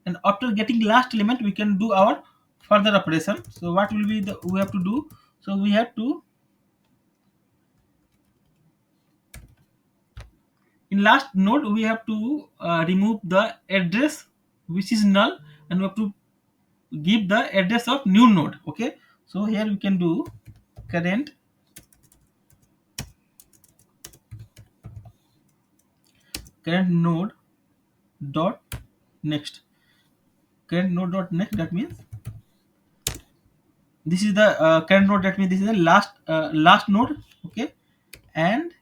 and after getting last element we can do our further operation. So what will be the we have to do? So we have to, in last node we have to remove the address which is null, and we have to give the address of new node. Okay, so here we can do current current node dot next. Current node dot next, that means this is the current node, that means this is the last node. Okay, and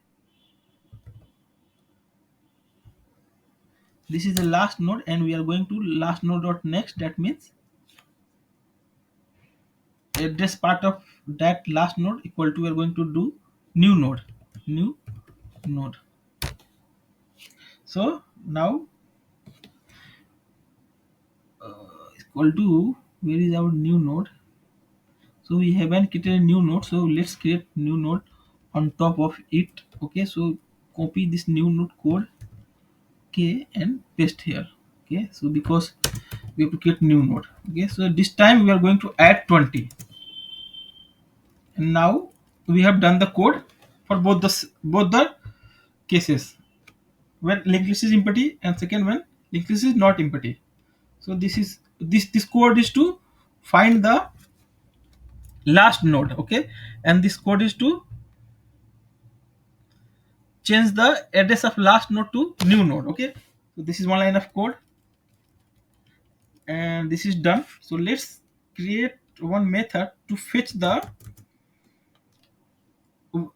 this is the last node, and we are going to last node dot next, that means address part of that last node equal to, we are going to do new node, new node. So now equal to, where is our new node? So we haven't created a new node, so let's create new node on top of it. Okay, so copy this new node code, okay, and paste here. Okay, so because we have to create new node. Okay, so this time we are going to add 20, and now we have done the code for both the cases, when linked list is empty and second when linked list is not empty. So this is this code is to find the last node. Okay, and this code is to change the address of last node to new node. Okay, so this is one line of code, and this is done. So let's create one method to fetch the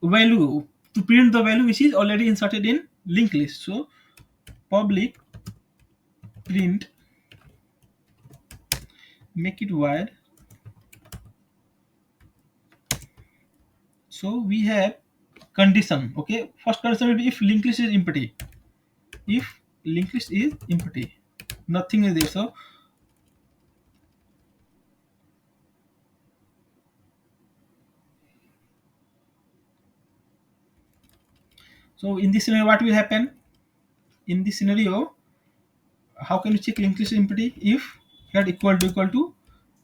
value, to print the value which is already inserted in linked list. So public print, make it wide. So we have condition. Okay, first condition will be if linked list is empty. If linked list is empty, nothing is there. So in this scenario, what will happen? In this scenario, how can you check linked list is empty? If head equal to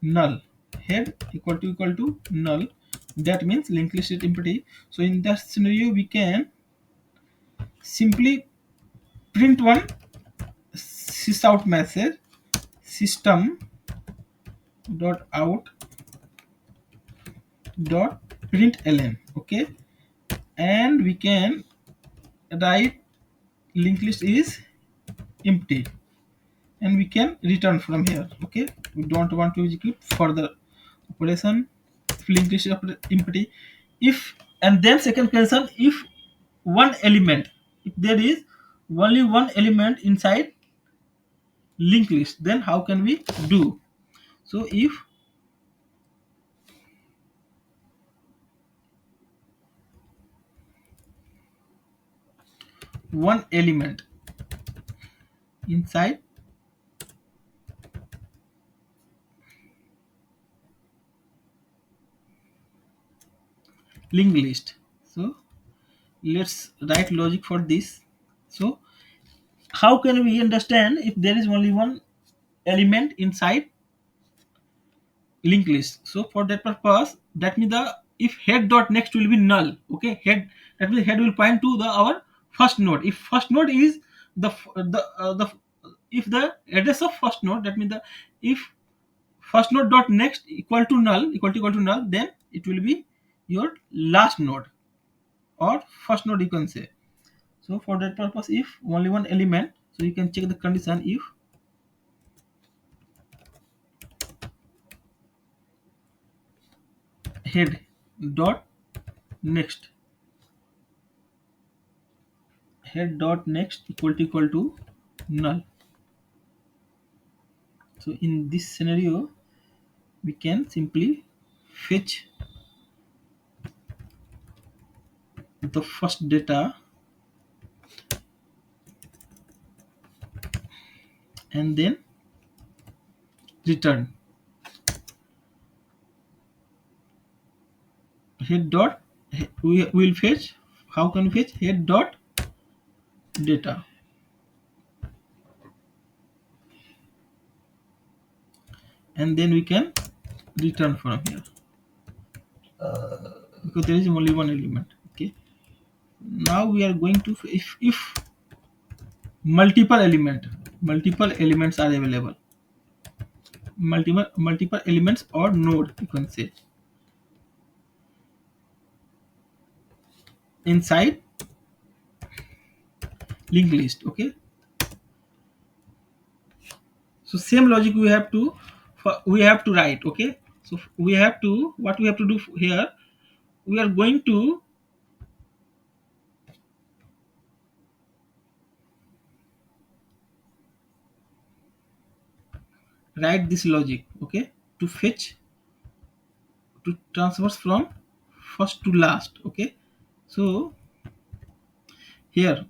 null, head equal to null, that means linked list is empty. So in that scenario, we can simply print one sysout message, system dot out dot println. Okay, and we can write linked list is empty, and we can return from here. Okay, we don't want to execute further operation if linked list is empty. If, and then second condition, if one element, if there is only one element inside linked list, then how can we do? So if one element inside linked list, so let's write logic for this. So how can we understand if there is only one element inside linked list? So for that purpose, that means the if head dot next will be null, okay, head, that means head will point to the our first node. If first node is the if the address of first node, that means the if first node dot next equal to null, then it will be your last node or first node, you can say. So for that purpose, if only one element, so you can check the condition. If head dot next, head dot next equal to null, so in this scenario we can simply fetch the first data and then return head dot, we will fetch, how can we fetch head dot data, and then we can return from here because there is only one element. Okay, now we are going to, if multiple elements are available, multiple elements or node, you can say, inside linked list. Okay, so same logic we have to write. Okay, so we have to, what we have to do here, we are going to write this logic, okay, to fetch, to transfers from first to last. Okay, so here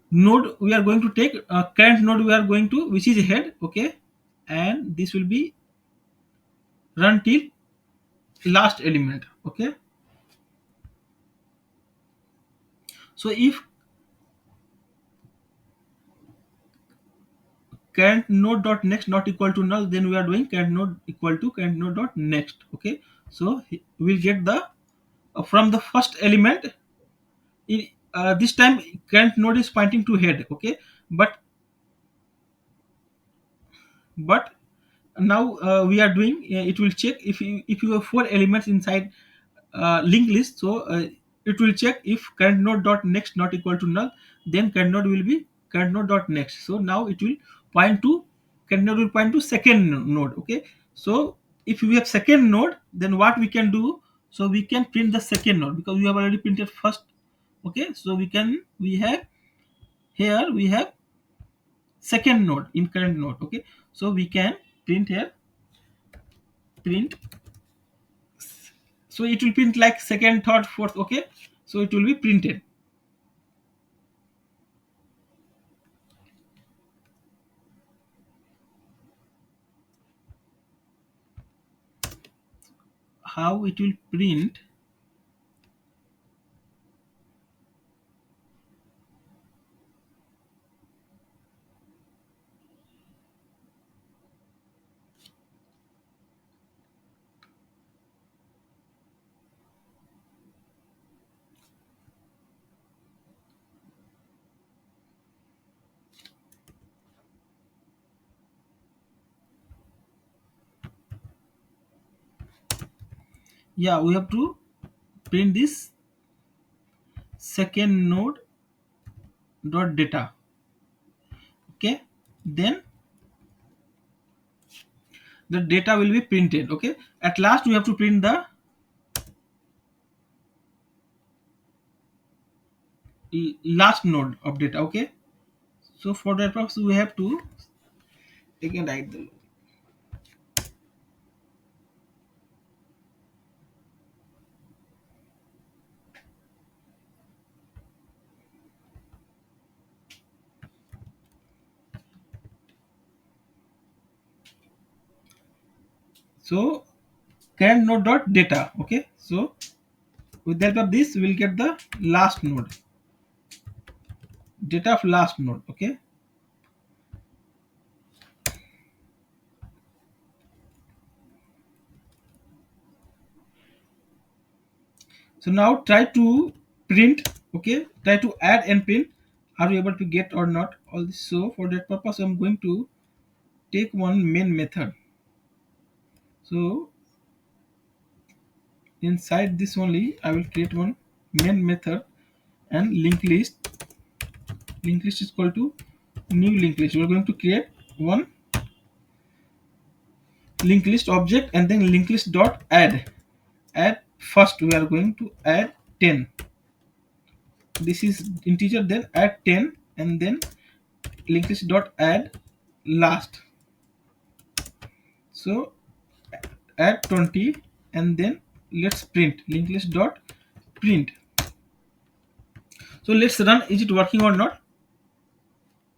node we are going to take, current node we are going to, which is head. Okay, and this will be run till last element. Okay, so if current node dot next not equal to null, then we are doing current node equal to current node dot next. Okay, so we'll get the, from the first element in, this time current node is pointing to head. Okay, but now we are doing, it will check if you have four elements inside linked list. So it will check if current node dot next not equal to null, then current node will be current node dot next. So now it will point to, current node will point to second node. Okay, so if we have second node, then what we can do, so we can print the second node because we have already printed first. Okay, so we have, here we have second node in current node. Okay, so we can print here, print, so it will print like second, third, fourth. Okay, so it will be printed. How it will print, yeah, we have to print this second node dot data. Okay, then the data will be printed. Okay, at last we have to print the last node of data. Okay, so for that purpose we have to again write the. So current node dot data. Okay, so with the help of this we will get the last node, data of last node. Okay, so now try to print. Okay, try to add and print. Are you able to get or not all this? So for that purpose I'm going to take one main method. So inside this only I will create one main method and linked list is equal to new linked list. We're going to create one linked list object and then linked list dot add. First we are going to add 10. This is integer, then add 10 and then linked list dot add last. So add 20 and then let's print linked list dot print. So let's run, is it working or not?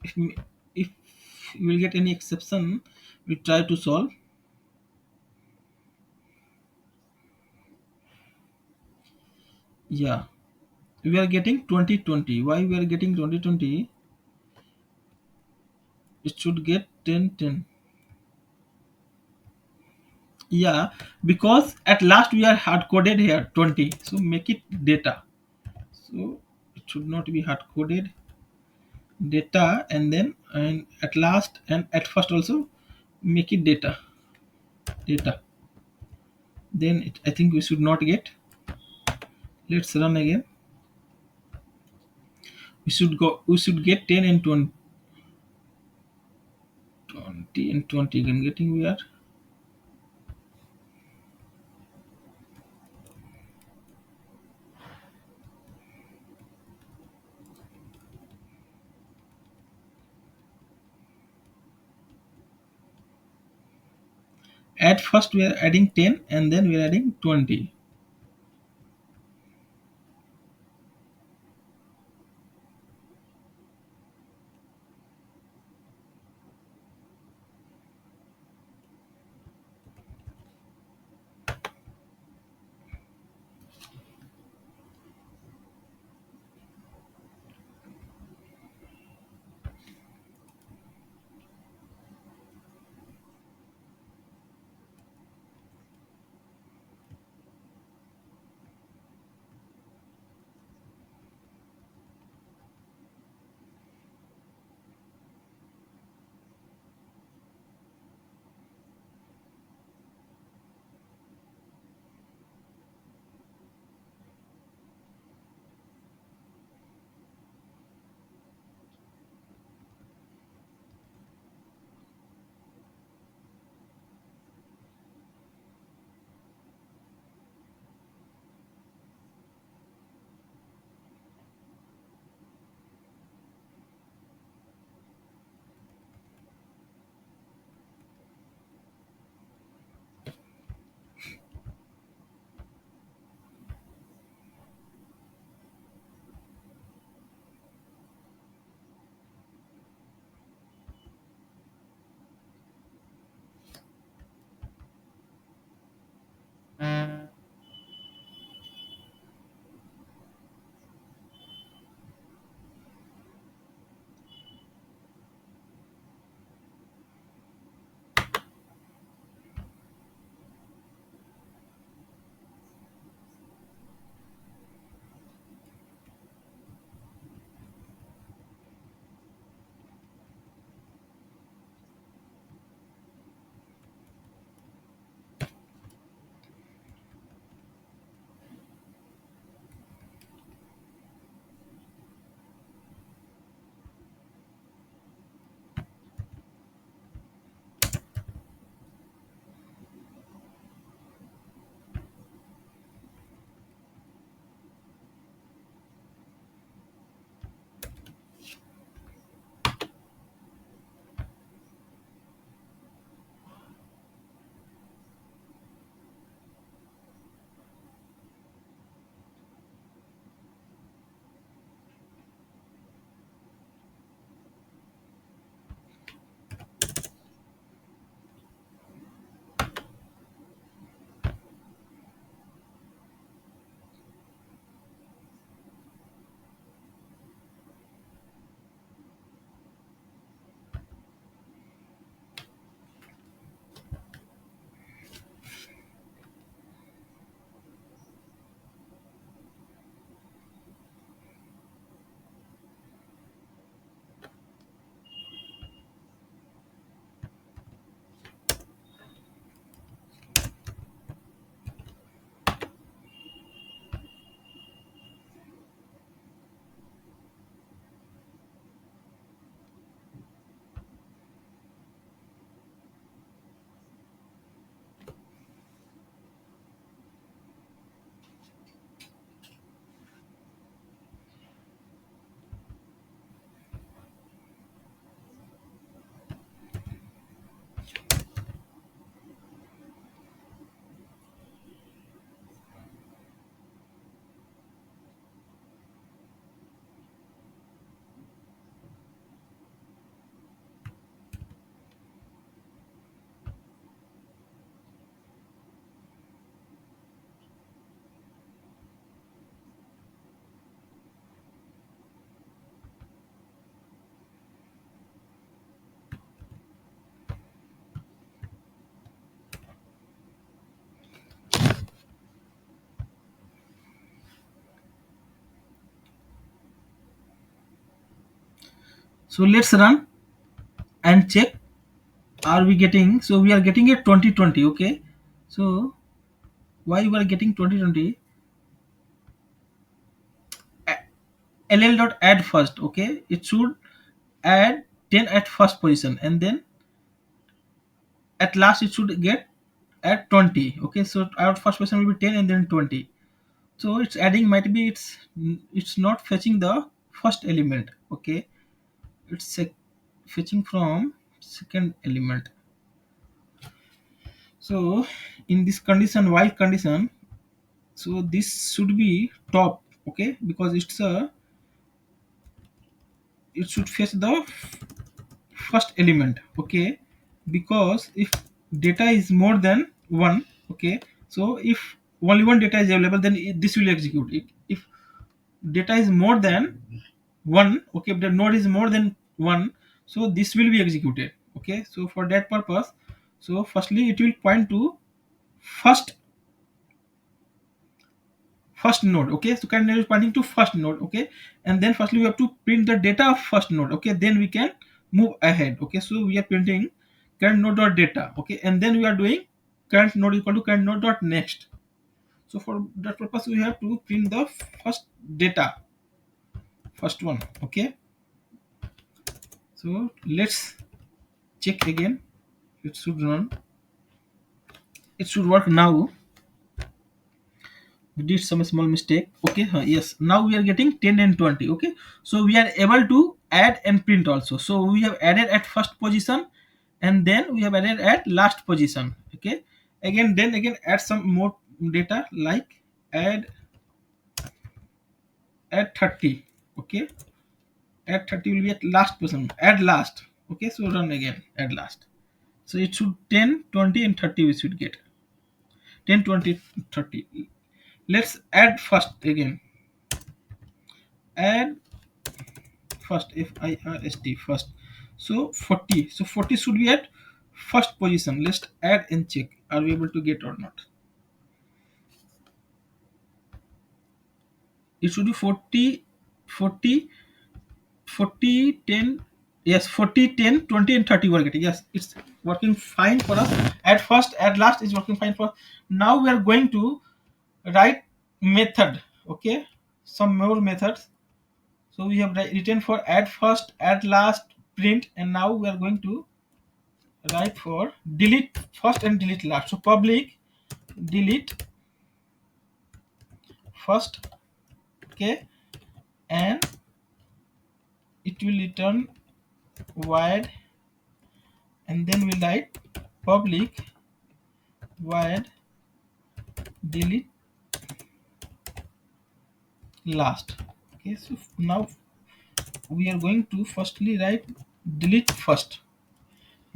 If we will get any exception, we try to solve. Yeah, we are getting 2020. Why we are getting 2020? It should get 1010. Yeah, because at last we are hard coded here 20, so make it data. So it should not be hard coded data, and then and at last and at first also make it data. Then I think we should not get. Let's run again. We should get 10 and 20, 20 and 20 again. Getting we are. At first we are adding 10 and then we are adding 20. So let's run and check, are we getting, so we are getting a 2020. Okay, so why we are getting 2020? LL dot add first. Okay, it should add 10 at first position, and then at last it should get at 20. Okay, so our first position will be 10 and then 20. So it's adding, might be it's not fetching the first element. Okay, it's fetching from second element. So in this condition, while condition, so this should be top. Okay, because it should fetch the first element. Okay, because if data is more than one, okay, so if only one data is available, then this will execute it. If data is more than one, okay, if the node is more than one, so this will be executed. Okay, so for that purpose, so firstly it will point to first first node. Okay, so current node is pointing to first node. Okay, and then firstly we have to print the data of first node. Okay, then we can move ahead. Okay, so we are printing current node dot data. Okay, and then we are doing current node equal to current node dot next. So for that purpose we have to print the first data, first one. Okay, so let's check again. It should run, it should work now. We did some small mistake. Okay, yes, now we are getting 10 and 20. Okay, so we are able to add and print also. So we have added at first position, and then we have added at last position. Okay, again, then again add some more data, like add 30. Okay, add 30 will be at last position, add last. Okay, so run again, add last. So it should 10, 20 and 30 we should get 10, 20, 30. Let's add first again, add first, first, first. So 40, so 40 should be at first position. Let's add and check, are we able to get or not. It should be 40, 40, 40, 10. Yes, 40, 10, 20 and 30 we're getting. Yes, it's working fine for us. At first, at last is working fine for us. Now we are going to write method. Okay, some more methods. So we have written for add first, add last, print, and now we are going to write for delete first and delete last. So public delete first. Okay, and it will return void, and then we write public void delete last. Okay, so now we are going to firstly write delete first,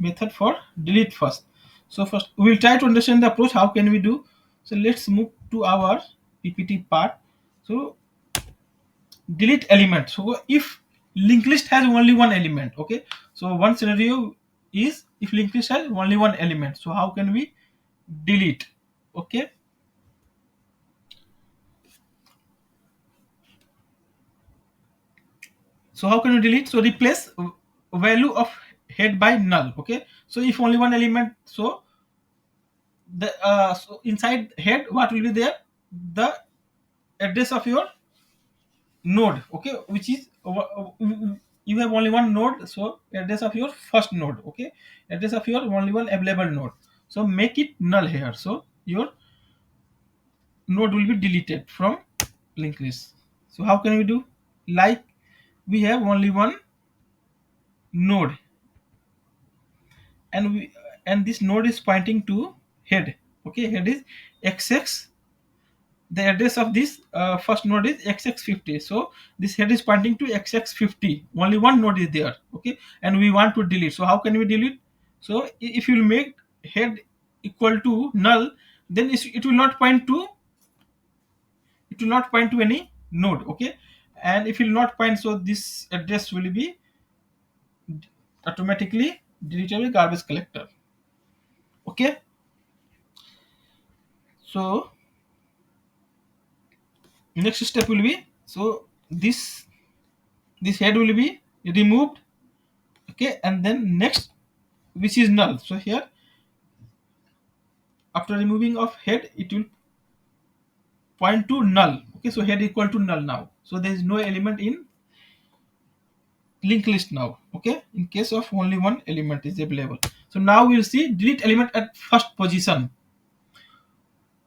method for delete first. So first we will try to understand the approach, how can we do. So let's move to our ppt part. So delete element. So if linked list has only one element, okay, so one scenario is if linked list has only one element, so how can we delete. Okay, so how can we delete, so replace value of head by null. Okay, so if only one element, so the so inside head what will be there, the address of your node. Okay, which is you have only one node, so address of your first node. Okay, address of your only one available node, so make it null here, so your node will be deleted from linked list. So how can we do, like we have only one node, and we and this node is pointing to head. Okay, head is xx, the address of this first node is xx50, so this head is pointing to xx50, only one node is there. Okay, and we want to delete, so how can we delete. So if you make head equal to null, then it will not point to, it will not point to any node. Okay, and if it will not point, so this address will be automatically deleted with garbage collector. Okay, so next step will be, so this head will be removed, okay, and then next, which is null. So here, after removing of head, it will point to null. Okay, so head equal to null now, so there is no element in linked list now. Okay, in case of only one element is available. So now we'll see delete element at first position.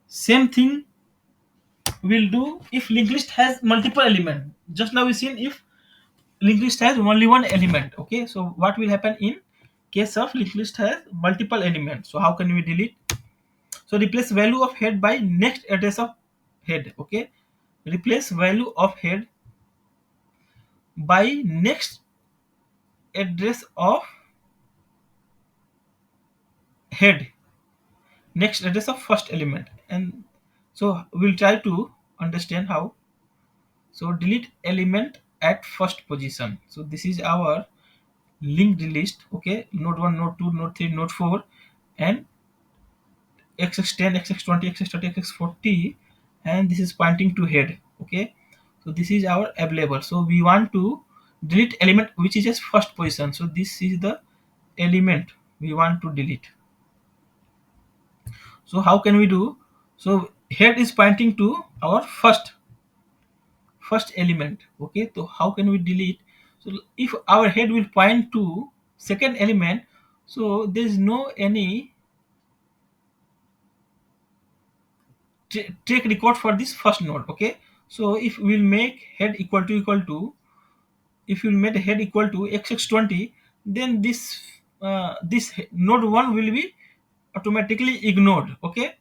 Same thing we'll do if linked list has multiple element. Just now we seen if linked list has only one element. Okay, so what will happen in case of linked list has multiple elements? So how can we delete? So replace value of head by next address of head. Okay, replace value of head by next address of head, next address of first element. And so we'll try to understand how. So delete element at first position. So this is our linked list. Okay, node 1, node 2, node 3, node 4, and xx10, xx20, xx30, xx40, and this is pointing to head. Okay, so this is our available. So we want to delete element which is just first position. So this is the element we want to delete. So how can we do? So head is pointing to our first element. Okay, so how can we delete? So if our head will point to second element, so there is no any take record for this first node. Okay, so if we'll make head equal to if you make the head equal to xx20, then this node 1 will be automatically ignored. Okay,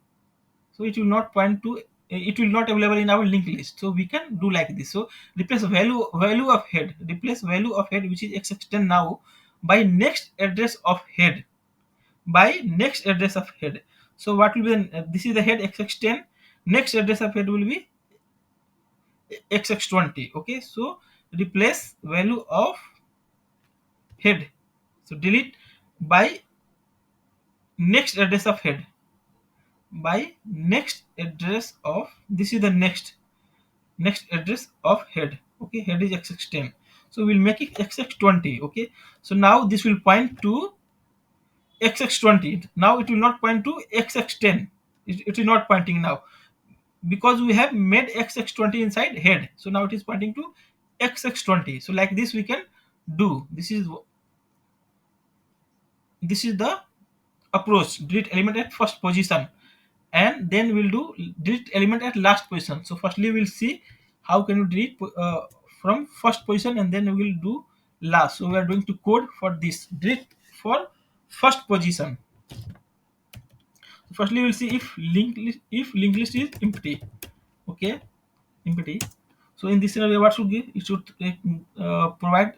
so it will not point to, it will not available in our linked list. So we can do like this. So replace value of head, replace value of head which is xx10 now by next address of head, by next address of head. So what will be this is the head xx10, next address of head will be xx20. Okay, so replace value of head, so delete by next address of head, by next address of, this is the next address of head. Okay, head is xx10, so we'll make it xx20. Okay, so now this will point to xx20. Now it will not point to xx10, it is not pointing now because we have made xx20 inside head. So now it is pointing to xx20. So like this we can do. This is the approach, delete element at first position, and then we'll do delete element at last position. So firstly we'll see how can we delete from first position, and then we will do last. So we are going to code for this delete for first position. Firstly we'll see if linked list is empty. Okay, empty. So in this scenario what should give, it should provide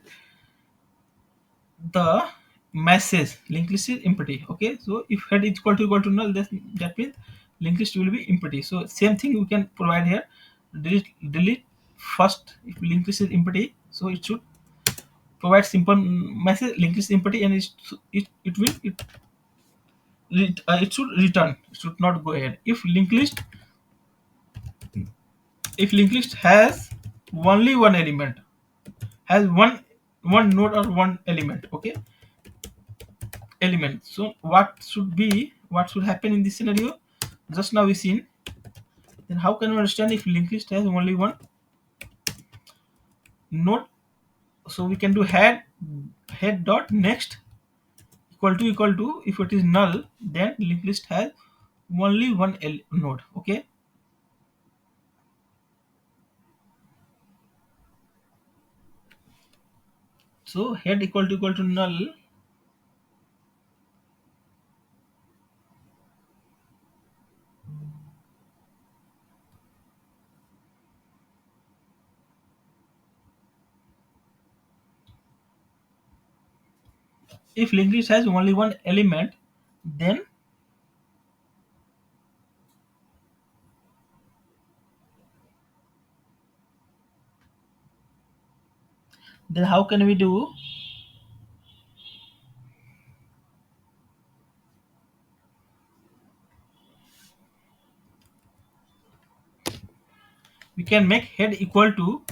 the message linked list is empty. Okay, so if head is equal to null, that means linked list will be empty. So same thing we can provide here, delete first if linked list is empty. So it should provide simple message linked list empty, and it should return, it should not go ahead. If linked list has only one element, has one node or one element. Okay, element. So what should happen in this scenario? Just now we seen. Then how can we understand if linked list has only one node? So we can do head dot next equal to if it is null, then linked list has only one node. Okay. So head equal to null. If linked list has only one element, then how can we do? We can make head equal to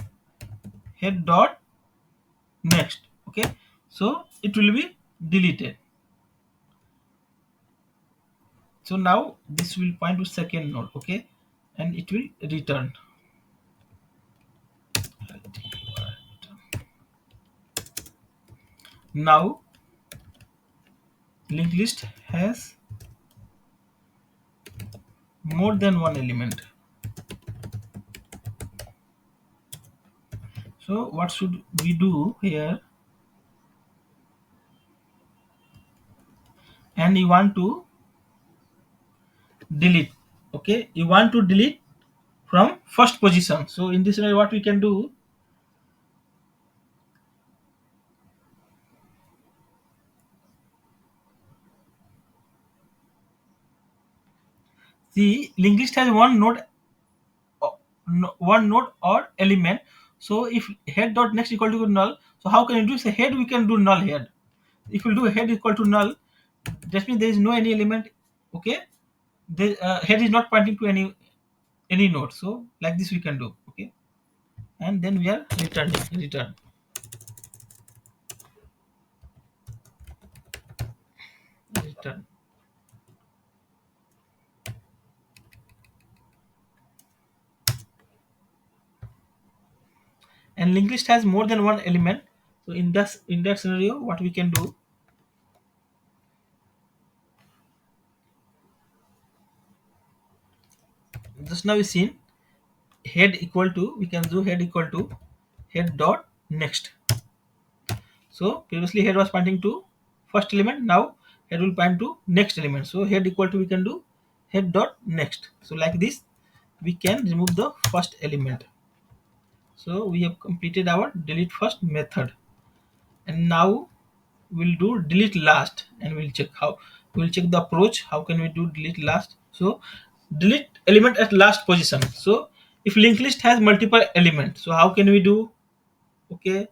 head dot next. Okay, so it will be deleted. So now this will point to second node, okay, and it will return. Now linked list has more than one element. So what should we do here? And you want to delete, okay, you want to delete from first position. So in this way what we can do, the linked list has one node, one node or element. So if head dot next equal to null, so how can you do? Say head, we can do null head. If we do head equal to null, that means there is no any element, okay, the head is not pointing to any node. So like this we can do, okay, and then we are return. And linked list has more than one element. So in that scenario what we can do, just now we seen head equal to, we can do head equal to head dot next. So previously head was pointing to first element, now head will point to next element. So head equal to, we can do head dot next. So like this we can remove the first element. So we have completed our delete first method, and now we'll do delete last, and we'll check the approach. How can we do delete last? So delete element at last position. So if linked list has multiple elements, so how can we do? Okay,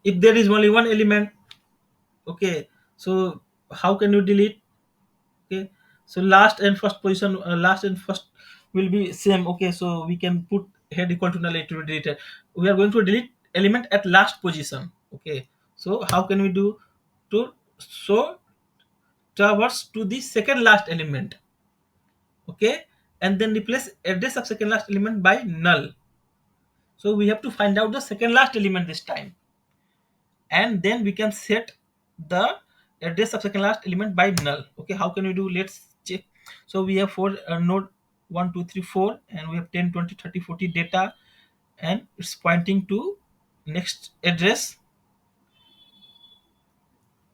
if there is only one element, okay, so how can you delete? Okay, so last and first position, last and first will be same, okay, so we can put head equal to null, it will be deleted. We are going to delete element at last position, okay, so how can we do? To so traverse to the second last element, okay, and then replace address of second last element by null. So we have to find out the second last element this time, and then we can set the address of second last element by null. Okay, how can we do? Let's check. So we have four node 1 2 3 4, and we have 10 20 30 40 data, and it's pointing to next address.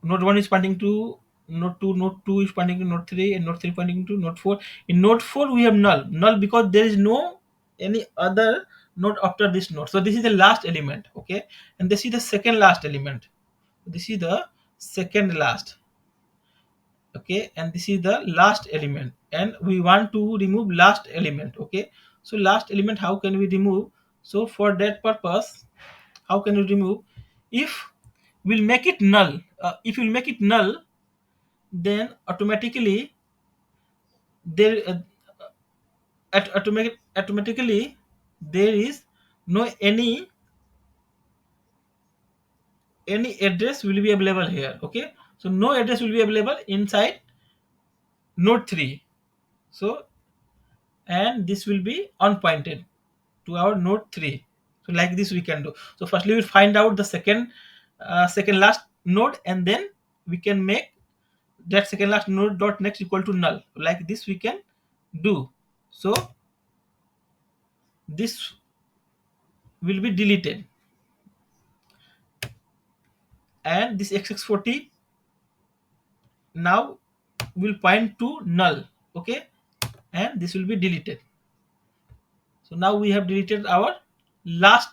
Node 1 is pointing to node 2 is pointing to node 3, and node 3 pointing to node 4. In node 4 we have null because there is no any other node after this node. So this is the last element, okay, and this is the second last element. This is the second last, okay, and this is the last element, and we want to remove last element, okay. So last element, how can we remove? So for that purpose, how can we remove? If we'll make it null, if we'll make it null, then automatically there automatically there is no any address will be available here, okay. So no address will be available inside node 3. So and this will be unpointed to our node 3. So like this we can do. So firstly we'll find out the second last node, and then we can make that second last node dot next equal to null. Like this we can do. So this will be deleted, and this xx40 now will point to null, okay, and this will be deleted. So now we have deleted our last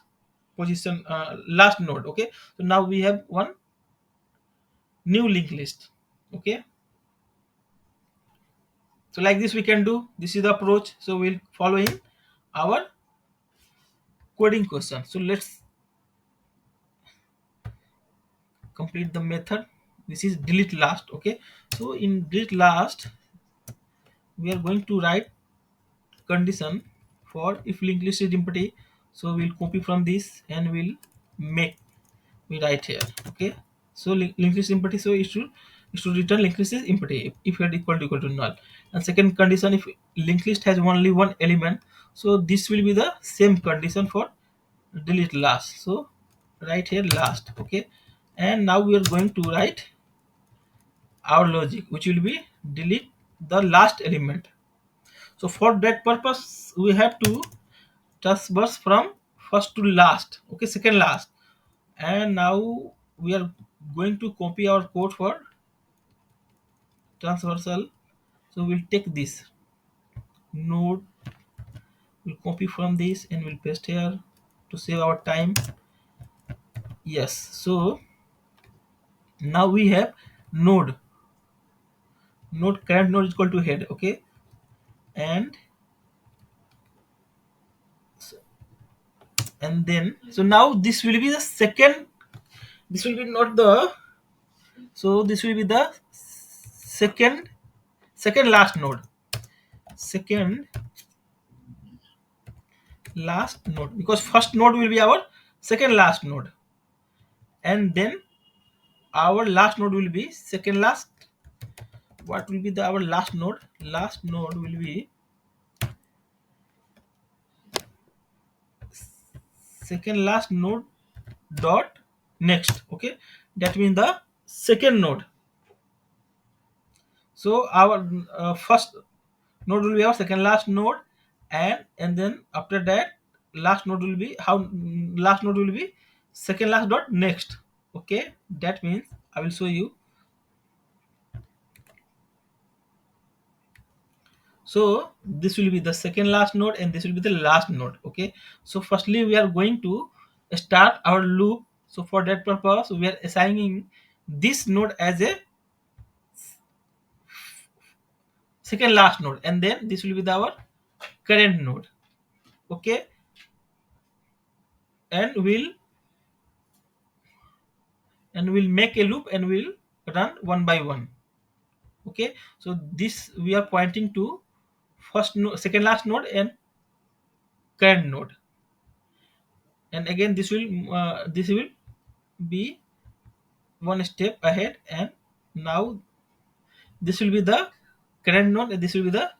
position, last node, okay. So now we have one new linked list, okay. So like this we can do. This is the approach. So we'll follow in our coding question. So let's complete the method. This is delete last, okay. So in delete last we are going to write condition for if linked list is empty. So we'll copy from this and we'll make we write here. Okay, so linked list empty, so it should return linked list is empty if it equal to null. And second condition, if linked list has only one element, so this will be the same condition for delete last. So write here last. Okay, and now we are going to write our logic, which will be delete the last element. So for that purpose we have to traverse from first to last, okay, second last. And now we are going to copy our code for transversal. So we'll take this node, we'll copy from this and we'll paste here to save our time. Yes, so now we have node, current node is equal to head. Okay, and then so now this will be the second, this will be not the, so this will be the second last node, second last node, because first node will be our second last node, and then our last node will be second last. What will be the our last node? Last node will be second last node dot next. Okay, that means the second node. So our first node will be our second last node, and then after that last node will be how, last node will be second last dot next. Okay, that means I will show you. So this will be the second last node and this will be the last node. Okay, so firstly we are going to start our loop. So for that purpose we are assigning this node as a second last node, and then this will be our current node. Okay, and we'll make a loop and we'll run one by one. Okay, so this we are pointing to first node, second last node and current node, and again this will be one step ahead. And now this will be the current node and this will be the,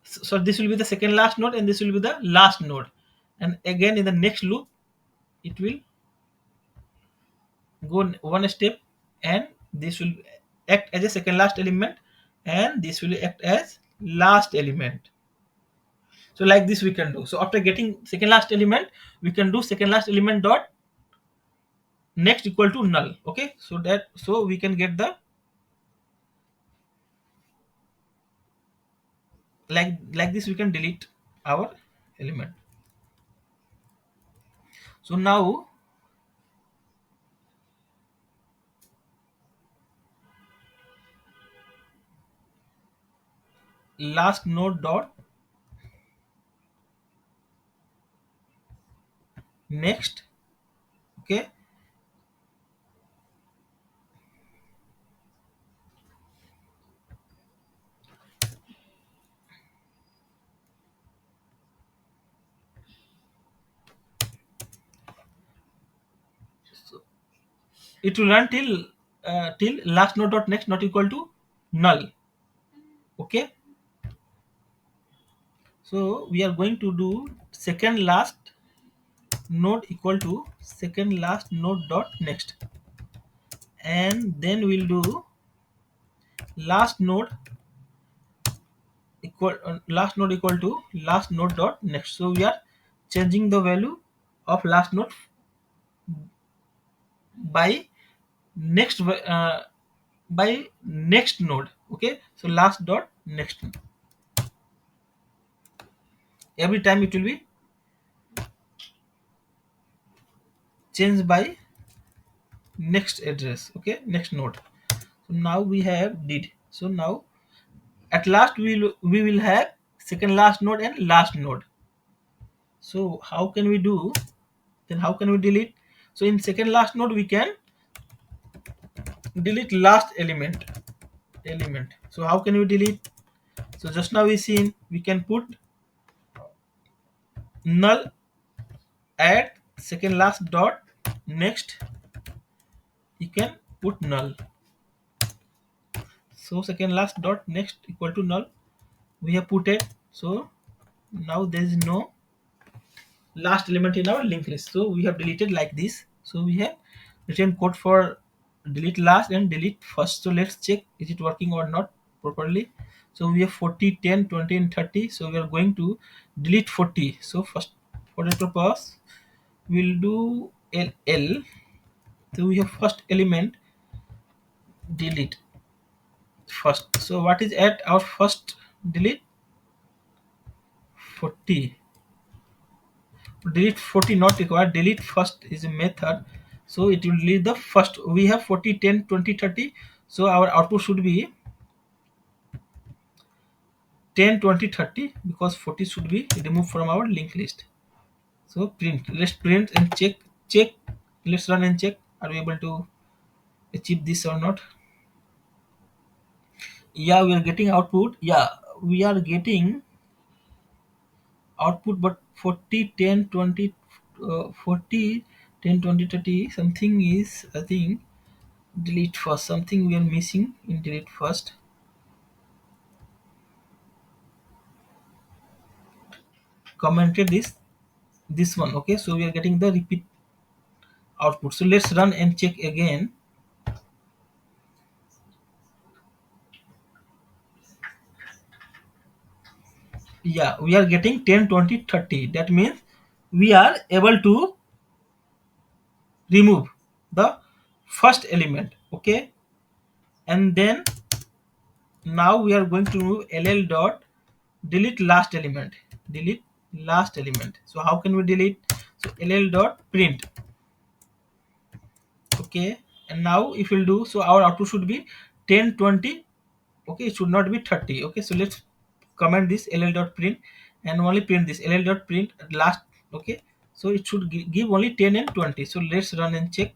so this will be the second last node and this will be the last node, and again in the next loop it will go one step, and this will act as a second last element and this will act as last element. So like this we can do. So after getting second last element we can do second last element dot next equal to null. Okay, so that, so we can get the, like this we can delete our element. So now last node dot next. Okay, so it will run till last node dot next not equal to null. Okay, so we are going to do second last node equal to second last node dot next, and then we'll do last node equal to last node dot next. So we are changing the value of last node by next node. Okay, so last dot next, every time it will be changed by next address. Okay, next node. So now we have did. So now at last we will have second last node and last node. So how can we do, then how can we delete? So in second last node we can delete last element. So how can we delete? So just now we seen we can put null At second last dot next you can put null. So second last dot next equal to null, we have put it. So now there is no last element in our linked list, so we have deleted like this. So we have written code for delete last and delete first. So let's check is it working or not properly. So we have 40, 10, 20 and 30. So we are going to delete 40. So first for the purpose we'll do ll. So we have first element delete first. So what is at our first delete? 40. Delete 40 not required, delete first is a method. So it will delete the first. We have 40, 10, 20, 30. So our output should be 10, 20, 30 because 40 should be removed from our linked list. So print, let's print and check. Let's run and check are we able to achieve this or not. Yeah, we are getting output. Yeah, we are getting output, but 40, 10, 20, 40, 10, 20, 30 something is, I think, delete first. Something we are missing in delete first. Commented this one. Okay, so we are getting the repeat output. So let's run and check again. Yeah, we are getting 10, 20, 30. That means we are able to remove the first element. Okay, and then now we are going to remove ll dot delete last element. Delete last element. So how can we delete? So ll dot print. Okay, and now if we'll do, so our output should be 10, 20. Okay, it should not be 30. Okay, so let's comment this ll dot print and only print this ll dot print at last. Okay, so it should give only 10 and 20. So let's run and check.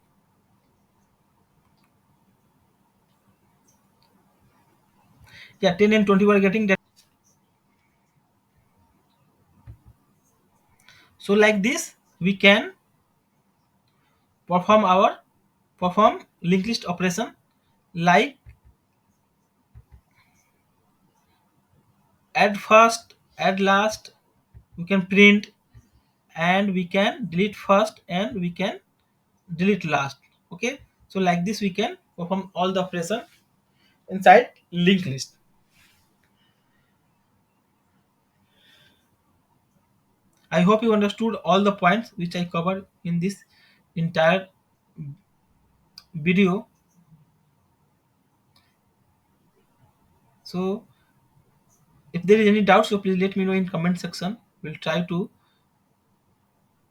Yeah, 10 and 20 were getting that. So like this we can perform our perform linked list operation, like add first, add last, we can print, and we can delete first and we can delete last. Okay, so like this we can perform all the operation inside linked list. I hope you understood all the points which I covered in this entire video. So if there is any doubt, so please let me know in comment section. We'll try to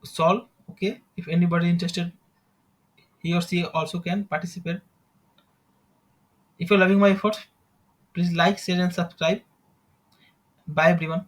solve. Okay, if anybody interested, he or she also can participate. If you're loving my efforts, please like, share and subscribe. Bye everyone.